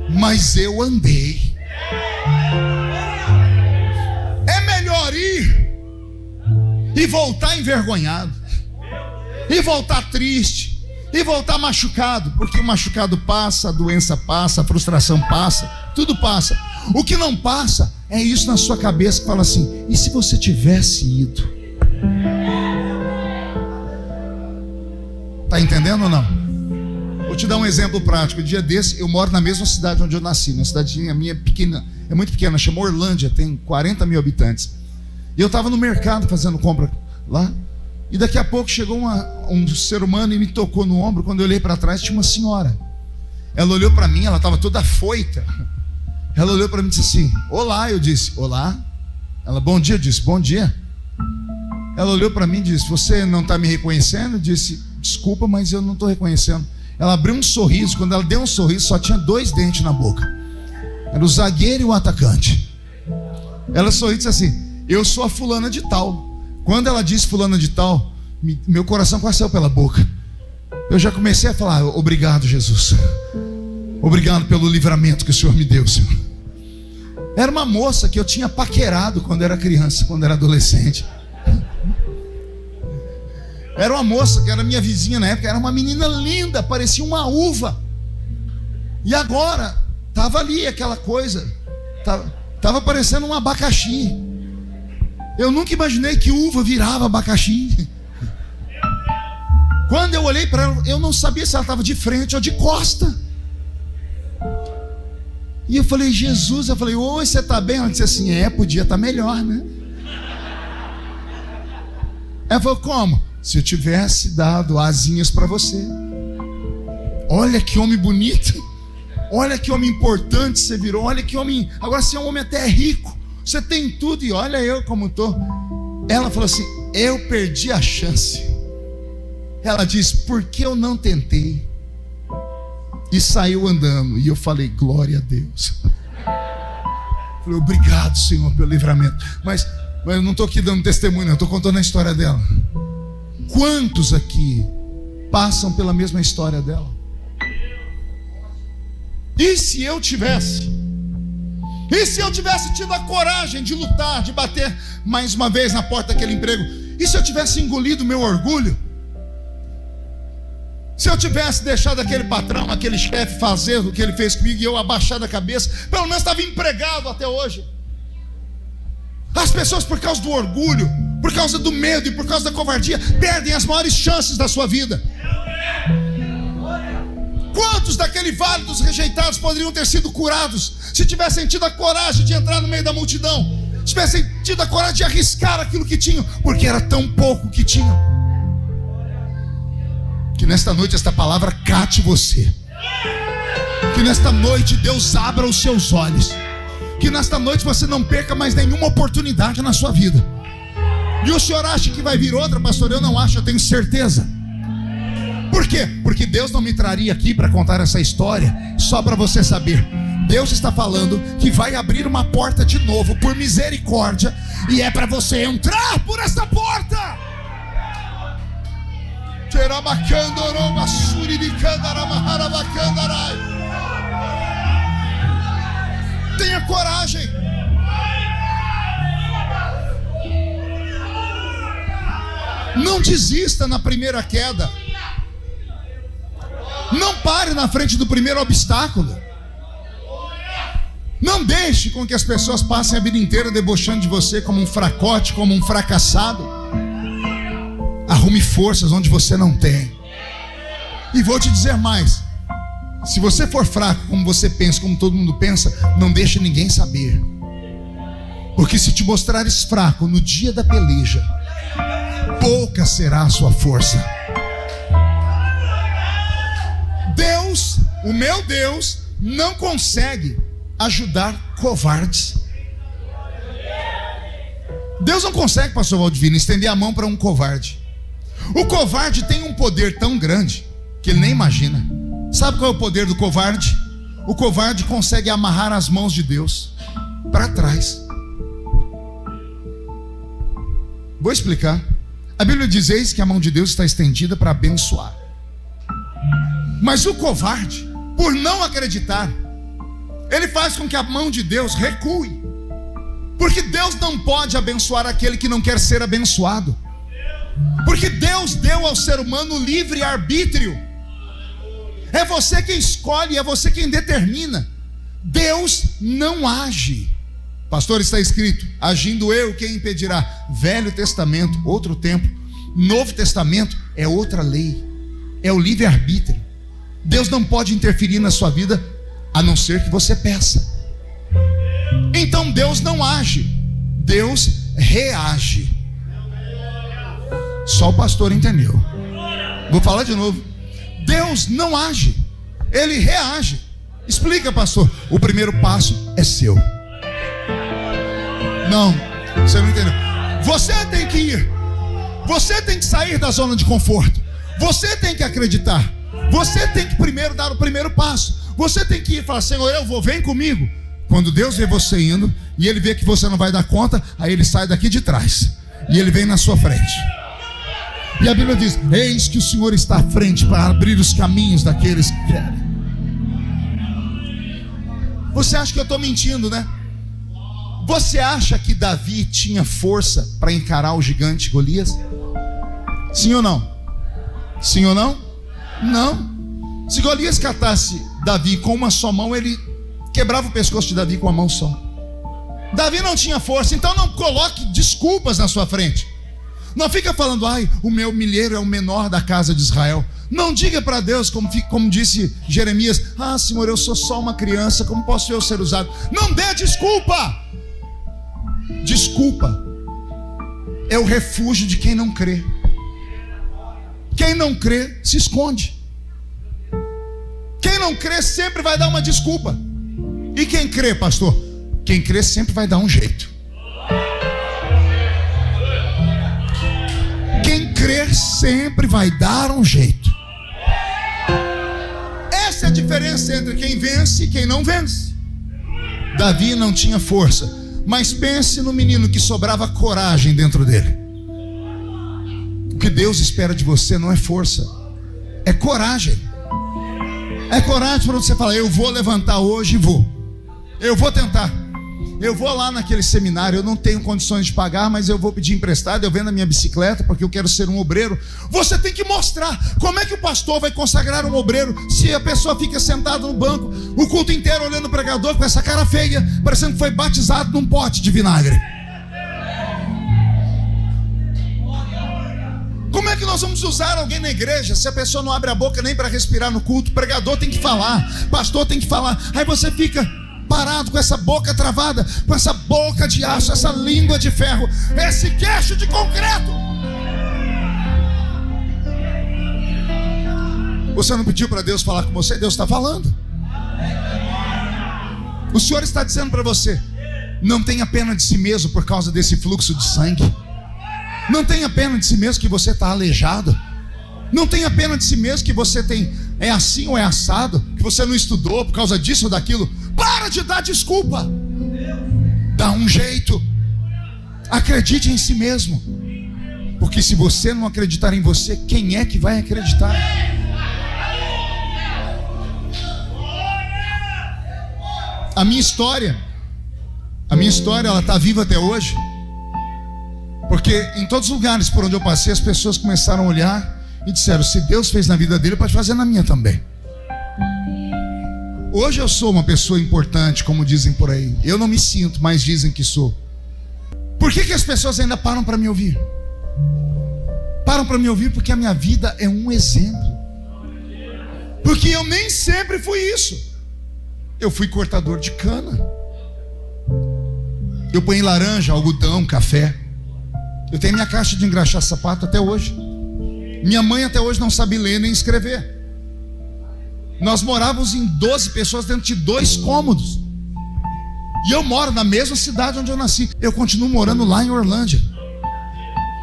mas eu andei. É melhor ir e voltar envergonhado, e voltar triste, e voltar machucado, porque o machucado passa, a doença passa, a frustração passa, tudo passa. O que não passa é isso na sua cabeça que fala assim: e se você tivesse ido? Está entendendo ou não? Vou te dar um exemplo prático. Dia desse, eu moro na mesma cidade onde eu nasci, uma cidadezinha minha pequena, é muito pequena, chama Orlândia, tem 40 mil habitantes. E eu estava no mercado fazendo compra lá, e daqui a pouco chegou um ser humano e me tocou no ombro. Quando eu olhei para trás, tinha uma senhora. Ela olhou para mim, ela estava toda afoita. Ela olhou para mim e disse assim: olá. Eu disse: olá. Ela: bom dia. Eu disse: bom dia. Ela olhou para mim e disse: você não está me reconhecendo? Eu disse: desculpa, mas eu não estou reconhecendo. Ela abriu um sorriso. Quando ela deu um sorriso, só tinha 2 dentes na boca. Era o zagueiro e o atacante. Ela sorriu e disse assim: eu sou a fulana de tal. Quando ela disse fulana de tal, meu coração quase saiu pela boca. Eu já comecei a falar: obrigado, Jesus. Obrigado pelo livramento que o Senhor me deu, Senhor. Era uma moça que eu tinha paquerado quando era criança, quando era adolescente. Era uma moça que era minha vizinha na época. Era uma menina linda, parecia uma uva. E agora estava ali aquela coisa, estava parecendo um abacaxi. Eu nunca imaginei que uva virava abacaxi. Quando eu olhei para ela, eu não sabia se ela estava de frente ou de costa. E eu falei: Jesus, eu falei: oi, você está bem? Ela disse assim: podia estar melhor, né? Ela falou: como? Se eu tivesse dado asinhas para você. Olha que homem bonito. Olha que homem importante você virou. Olha que homem. Agora você é um homem até rico. Você tem tudo e olha eu como estou. Ela falou assim: eu perdi a chance. Ela disse: por que eu não tentei? E saiu andando. E eu falei: glória a Deus. Falei: obrigado, Senhor, pelo livramento. Mas eu não estou aqui dando testemunho, eu estou contando a história dela. Quantos aqui passam pela mesma história dela? E se eu tivesse? E se eu tivesse tido a coragem de lutar, de bater mais uma vez na porta daquele emprego? E se eu tivesse engolido meu orgulho? Se eu tivesse deixado aquele patrão, aquele chefe fazer o que ele fez comigo e eu abaixado a cabeça, pelo menos estava empregado até hoje. As pessoas, por causa do orgulho, por causa do medo e por causa da covardia, perdem as maiores chances da sua vida. Quantos daquele vale dos rejeitados poderiam ter sido curados se tivessem tido a coragem de entrar no meio da multidão, se tivessem tido a coragem de arriscar aquilo que tinham, porque era tão pouco que tinham? Que nesta noite esta palavra cate você, que nesta noite Deus abra os seus olhos, que nesta noite você não perca mais nenhuma oportunidade na sua vida. E o senhor acha que vai vir outra, pastor? Eu não acho, eu tenho certeza. Por quê? Porque Deus não me traria aqui para contar essa história só para você saber. Deus está falando que vai abrir uma porta de novo por misericórdia, e é para você entrar por essa porta. Tenha coragem. Não desista na primeira queda. Não pare na frente do primeiro obstáculo. Não deixe com que as pessoas passem a vida inteira debochando de você como um fracote, como um fracassado. Arrume forças onde você não tem. E vou te dizer mais: se você for fraco, como você pensa, como todo mundo pensa, não deixe ninguém saber. Porque se te mostrares fraco no dia da peleja, pouca será a sua força. Deus, o meu Deus, não consegue ajudar covardes. Deus não consegue, pastor Valdivino, estender a mão para um covarde. O covarde tem um poder tão grande que ele nem imagina. Sabe qual é o poder do covarde? O covarde consegue amarrar as mãos de Deus para trás. Vou explicar. A Bíblia diz: eis que a mão de Deus está estendida para abençoar. Mas o covarde, por não acreditar, ele faz com que a mão de Deus recue. Porque Deus não pode abençoar aquele que não quer ser abençoado. Porque Deus deu ao ser humano livre arbítrio. É você quem escolhe, é você quem determina. Deus não age. Pastor, está escrito: agindo eu, quem impedirá? Velho Testamento, outro tempo. Novo Testamento é outra lei. É o livre-arbítrio. Deus não pode interferir na sua vida, a não ser que você peça. Então Deus não age, Deus reage. Só o pastor entendeu. Vou falar de novo. Deus não age, Ele reage. Explica, pastor. O primeiro passo é seu. Não, você não entendeu. Você tem que ir. Você tem que sair da zona de conforto. Você tem que acreditar. Você tem que primeiro dar o primeiro passo. Você tem que ir e falar: Senhor, eu vou, vem comigo. Quando Deus vê você indo e Ele vê que você não vai dar conta, aí Ele sai daqui de trás e Ele vem na sua frente. E a Bíblia diz: eis que o Senhor está à frente para abrir os caminhos daqueles que querem. Você acha que eu estou mentindo, né? Você acha que Davi tinha força para encarar o gigante Golias? Sim ou não? Sim ou não? Não. Se Golias catasse Davi com uma só mão, ele quebrava o pescoço de Davi com uma mão só. Davi não tinha força. Então não coloque desculpas na sua frente. Não fica falando: ai, o meu milheiro é o menor da casa de Israel. Não diga para Deus, como disse Jeremias: ah, Senhor, eu sou só uma criança, como posso eu ser usado? Não dê desculpa. Desculpa é o refúgio de quem não crê. Quem não crê se esconde. Quem não crê sempre vai dar uma desculpa. E quem crê, pastor? Quem crê sempre vai dar um jeito. Quem crê sempre vai dar um jeito. Essa é a diferença entre quem vence e quem não vence. Davi não tinha força, mas pense no menino que sobrava coragem dentro dele. O que Deus espera de você não é força, é coragem. É coragem para você falar: eu vou levantar hoje e vou. Eu vou tentar. eu vou lá naquele seminário, eu não tenho condições de pagar, mas eu vou pedir emprestado, eu vendo a minha bicicleta, porque eu quero ser um obreiro. Você tem que mostrar como é que o pastor vai consagrar um obreiro, se a pessoa fica sentada no banco, o culto inteiro olhando o pregador com essa cara feia, parecendo que foi batizado num pote de vinagre. Como é que nós vamos usar alguém na igreja se a pessoa não abre a boca nem para respirar no culto? O pregador tem que falar, pastor tem que falar, aí você fica parado com essa boca travada, com essa boca de aço, essa língua de ferro, esse queixo de concreto. Você não pediu para Deus falar com você? Deus está falando. O Senhor está dizendo para você: não tenha pena de si mesmo por causa desse fluxo de sangue. Não tenha pena de si mesmo que você está aleijado. Não tenha pena de si mesmo que você é assim ou é assado, que você não estudou por causa disso ou daquilo. Para de dar desculpa. Dá um jeito. Acredite em si mesmo. Porque se você não acreditar em você, quem é que vai acreditar? A minha história ela está viva até hoje. Porque em todos os lugares por onde eu passei, as pessoas começaram a olhar e disseram: se Deus fez na vida dele, pode fazer na minha também. Hoje eu sou uma pessoa importante, como dizem por aí. Eu não me sinto, mas dizem que sou. Por que as pessoas ainda param para me ouvir? Param para me ouvir porque a minha vida é um exemplo. Porque eu nem sempre fui isso. Eu fui cortador de cana. Eu ponho laranja, algodão, café. Eu tenho minha caixa de engraxar sapato até hoje. Minha mãe até hoje não sabe ler nem escrever. Nós morávamos em 12 pessoas dentro de 2 cômodos. E eu moro na mesma cidade onde eu nasci. Eu continuo morando lá em Orlândia.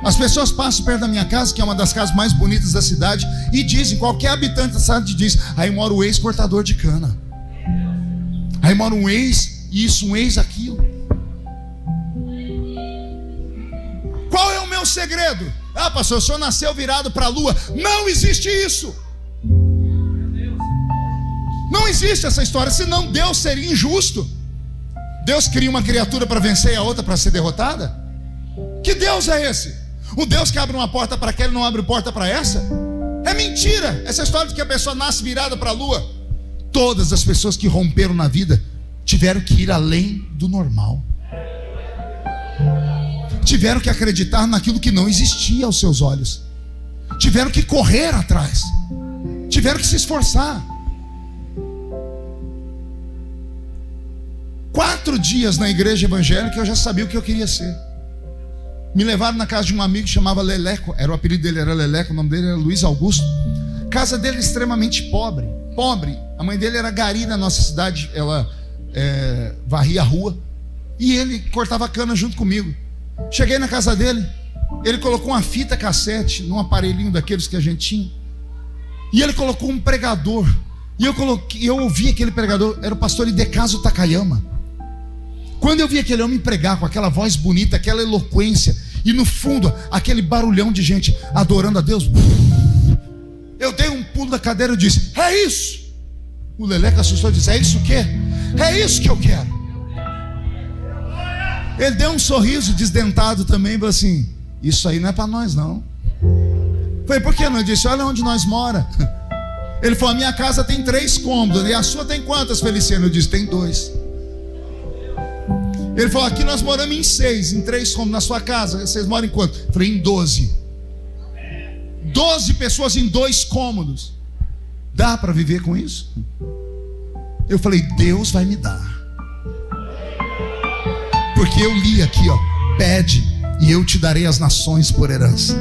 As pessoas passam perto da minha casa, que é uma das casas mais bonitas da cidade, e dizem, qualquer habitante da cidade diz: aí mora o ex-cortador de cana. Aí mora um ex isso, um ex aquilo. Qual é o meu segredo? Ah, pastor, o senhor nasceu virado para a lua. Não existe isso. Não existe essa história, senão Deus seria injusto. Deus cria uma criatura para vencer e a outra para ser derrotada? Que Deus é esse? O Deus que abre uma porta para aquela e não abre porta para essa? É mentira. Essa história de que a pessoa nasce virada para a lua. Todas as pessoas que romperam na vida tiveram que ir além do normal. Tiveram que acreditar naquilo que não existia aos seus olhos. Tiveram que correr atrás. Tiveram que se esforçar. 4 dias na igreja evangélica eu já sabia o que eu queria ser. Me levaram na casa de um amigo que chamava Leleco. Era o apelido dele, era Leleco, o nome dele era Luiz Augusto. Casa dele extremamente pobre. A mãe dele era gari na nossa cidade. Ela varria a rua. E ele cortava cana junto comigo. Cheguei na casa dele. Ele colocou uma fita cassete num aparelhinho daqueles que a gente tinha. E ele colocou um pregador. E eu ouvi aquele pregador. Era o pastor Idecaso Takayama. Quando eu vi aquele homem pregar com aquela voz bonita, aquela eloquência, e no fundo aquele barulhão de gente adorando a Deus, eu dei um pulo da cadeira e disse: é isso. O Leleco assustou e disse: é isso o quê? É isso que eu quero. Ele deu um sorriso desdentado também e falou assim: isso aí não é para nós não. Falei: por que não? Ele disse: olha onde nós mora. Ele falou: a minha casa tem 3 cômodos. E a sua tem quantas, Feliciano? Eu disse: tem 2. Ele falou: aqui nós moramos em 6, em 3 cômodos. Na sua casa, vocês moram em quanto? Eu falei: em 12. 12 pessoas em 2 cômodos. Dá para viver com isso? Eu falei: Deus vai me dar. Porque eu li aqui, ó: pede e eu te darei as nações por herança.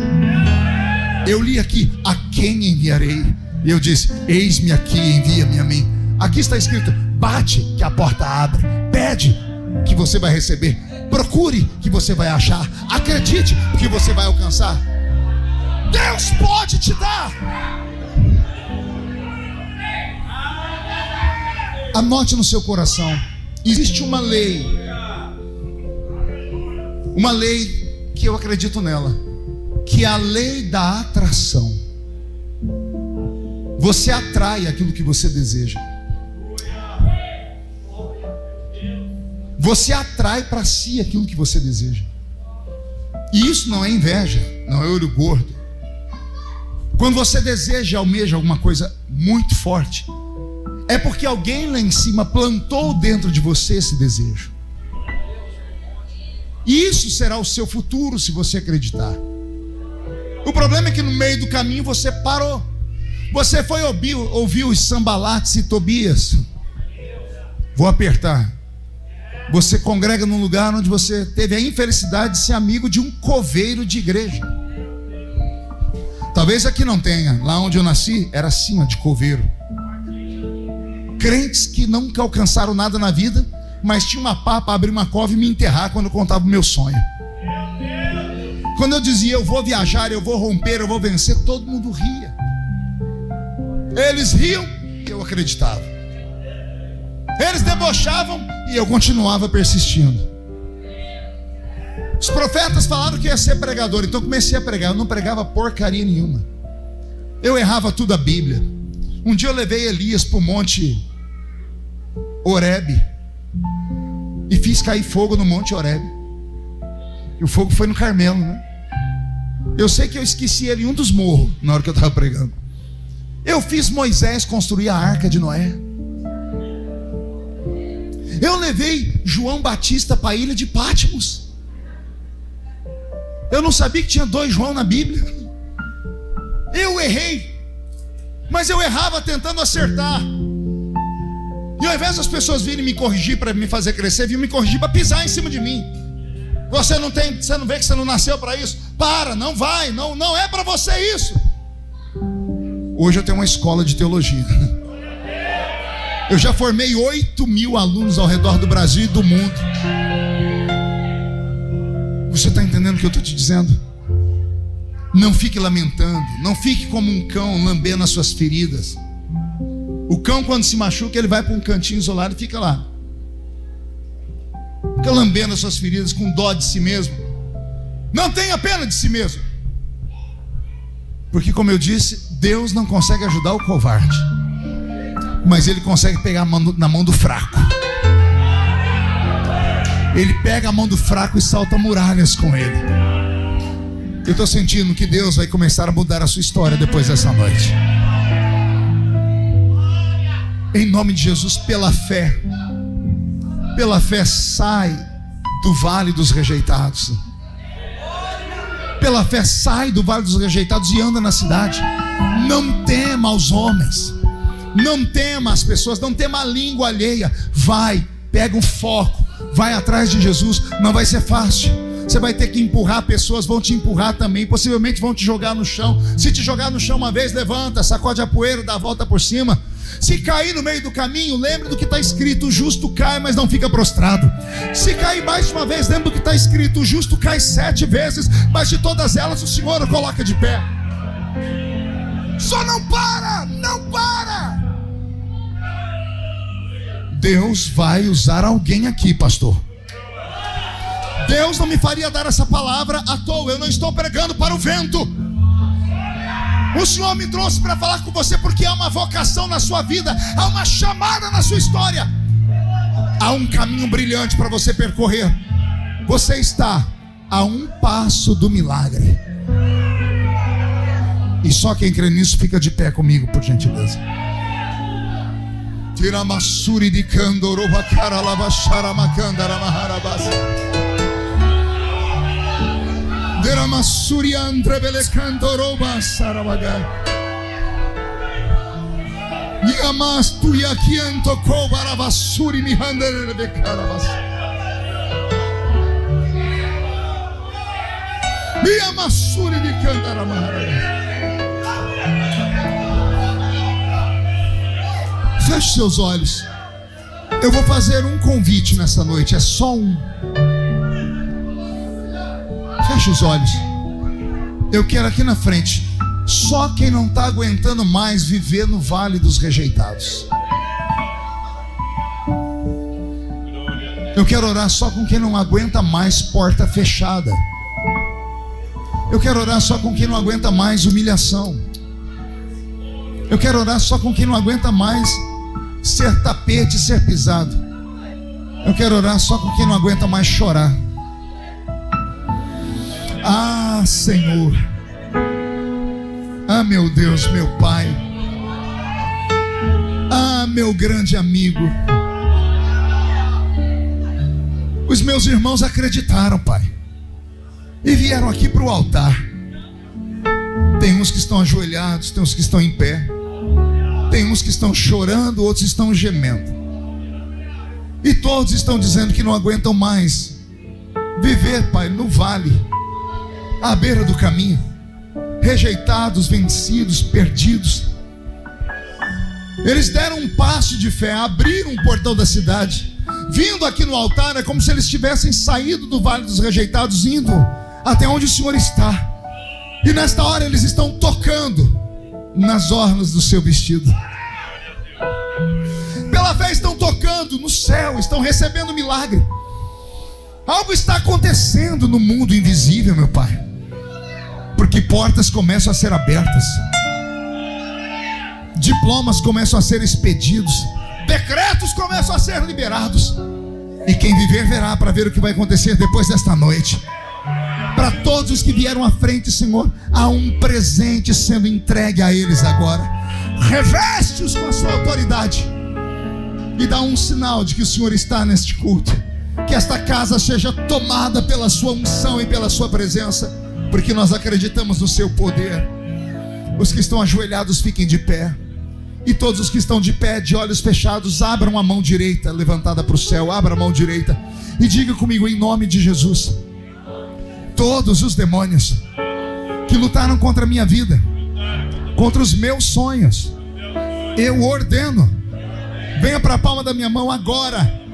Eu li aqui: a quem enviarei? E eu disse: eis-me aqui, envia-me a mim. Aqui está escrito: bate que a porta abre, pede que você vai receber, procure que você vai achar, acredite que você vai alcançar. Deus pode te dar. Anote no seu coração: existe uma lei que eu acredito nela, que é a lei da atração. Você atrai aquilo que você deseja. Você atrai para si aquilo que você deseja. E isso não é inveja, não é olho gordo. Quando você deseja, almeja alguma coisa muito forte, é porque alguém lá em cima plantou dentro de você esse desejo. E isso será o seu futuro se você acreditar. O problema é que no meio do caminho você parou. Você foi ouvir os Sambalates e Tobias. Vou apertar. Você congrega num lugar onde você teve a infelicidade de ser amigo de um coveiro de igreja. Talvez aqui não tenha. Lá onde eu nasci era assim, de coveiro. Crentes que nunca alcançaram nada na vida, mas tinha uma pá para abrir uma cova e me enterrar quando eu contava o meu sonho. Quando eu dizia eu vou viajar, eu vou romper, eu vou vencer, todo mundo ria. Eles riam e eu acreditava. Eles debochavam e eu continuava persistindo. Os profetas falaram que ia ser pregador, então comecei a pregar. Eu não pregava porcaria nenhuma. Eu errava tudo a Bíblia. Um dia eu levei Elias para o monte Horebe e fiz cair fogo no monte Horebe. E o fogo foi no Carmelo, né? Eu sei que eu esqueci ele em um dos morros na hora que eu estava pregando. Eu fiz Moisés construir a arca de Noé. Eu levei João Batista para a ilha de Patmos. Eu não sabia que tinha 2 João na Bíblia. Eu errei, mas eu errava tentando acertar. E ao invés das pessoas virem me corrigir para me fazer crescer, vinham me corrigir para pisar em cima de mim. Você não vê que você não nasceu para isso? Para, não vai, não é para você isso. Hoje eu tenho uma escola de teologia. Eu já formei 8.000 alunos ao redor do Brasil e do mundo. Você está entendendo o que eu estou te dizendo? Não fique lamentando, não fique como um cão lambendo as suas feridas. O cão, quando se machuca, ele vai para um cantinho isolado e fica lá. Fica lambendo as suas feridas com dó de si mesmo. Não tenha pena de si mesmo. Porque, como eu disse, Deus não consegue ajudar o covarde, mas Ele consegue pegar na mão do fraco. Ele pega a mão do fraco e salta muralhas com ele. Eu estou sentindo que Deus vai começar a mudar a sua história depois dessa noite. Em nome de Jesus, pela fé, sai do vale dos rejeitados. Pela fé, sai do vale dos rejeitados e anda na cidade. Não tema aos homens, não tema as pessoas, não tema a língua alheia. Vai, pega um foco, vai atrás de Jesus. Não vai ser fácil. Você vai ter que empurrar, pessoas vão te empurrar também, possivelmente vão te jogar no chão. Se te jogar no chão uma vez, levanta, sacode a poeira, dá a volta por cima. Se cair no meio do caminho, lembre do que está escrito: o justo cai, mas não fica prostrado. Se cair mais de uma vez, lembre do que está escrito: o justo cai 7 vezes, mas de todas elas o Senhor o coloca de pé. Só não para. Deus vai usar alguém aqui, pastor. Deus não me faria dar essa palavra à toa. Eu não estou pregando para o vento. O Senhor me trouxe para falar com você porque há uma vocação na sua vida, há uma chamada na sua história, há um caminho brilhante para você percorrer. Você está a um passo do milagre. E só quem crê nisso fica de pé comigo, por gentileza. Tiramassuri de Candoroba Caralabachara Macandara Maharabasa. Deramassuri Andrebele Candoroba Sarabagai. Niamas Tuyakianto Kobarabasuri Mihandere Becarabas. Niamassuri de Candara Maharabasa. Feche seus olhos. Eu vou fazer um convite nessa noite. É só um. Feche os olhos. Eu quero aqui na frente só quem não está aguentando mais viver no vale dos rejeitados. Eu quero orar só com quem não aguenta mais porta fechada. Eu quero orar só com quem não aguenta mais humilhação. Eu quero orar só com quem não aguenta mais ser tapete, ser pisado. Eu quero orar só com quem não aguenta mais chorar. Ah, Senhor. Ah, meu Deus, meu Pai. Ah, meu grande amigo. Os meus irmãos acreditaram, Pai, e vieram aqui para o altar. Tem uns que estão ajoelhados, tem uns que estão em pé, tem uns que estão chorando, outros estão gemendo. E todos estão dizendo que não aguentam mais viver, Pai, no vale, à beira do caminho, rejeitados, vencidos, perdidos. Eles deram um passo de fé, abriram o portão da cidade, vindo aqui no altar. É como se eles tivessem saído do vale dos rejeitados, indo até onde o Senhor está. E nesta hora eles estão tocando nas orlas do seu vestido. Pela fé estão tocando no céu, estão recebendo milagre. Algo está acontecendo no mundo invisível, meu Pai, porque portas começam a ser abertas, diplomas começam a ser expedidos, decretos começam a ser liberados. E quem viver verá, para ver o que vai acontecer depois desta noite. Para todos os que vieram à frente, Senhor, há um presente sendo entregue a eles agora. Reveste-os com a sua autoridade e dá um sinal de que o Senhor está neste culto. Que esta casa seja tomada pela sua unção e pela sua presença, porque nós acreditamos no seu poder. Os que estão ajoelhados fiquem de pé, e todos os que estão de pé, de olhos fechados, abram a mão direita levantada para o céu. Abra a mão direita e diga comigo, em nome de Jesus: todos os demônios que lutaram contra a minha vida, contra os meus sonhos, eu ordeno, venha para a palma da minha mão agora.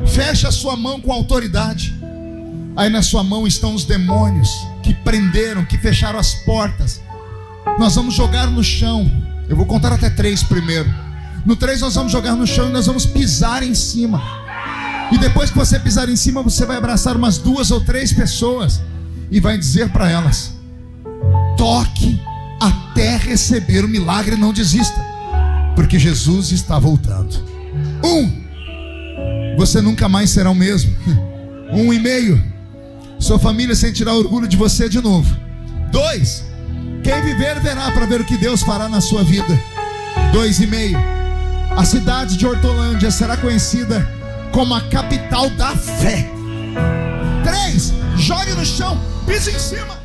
Feche a sua mão com autoridade. Aí na sua mão estão os demônios que prenderam, que fecharam as portas. Nós vamos jogar no chão. Eu vou contar até 3 primeiro. No 3 nós vamos jogar no chão e nós vamos pisar em cima. E depois que você pisar em cima, você vai abraçar umas 2 ou 3 pessoas e vai dizer para elas: toque até receber o milagre, não desista, porque Jesus está voltando. 1, você nunca mais será o mesmo. 1,5, sua família sentirá orgulho de você de novo. 2, quem viver verá, para ver o que Deus fará na sua vida. 2,5, a cidade de Hortolândia será conhecida como a capital da fé. 3, jogue no chão, pise em cima.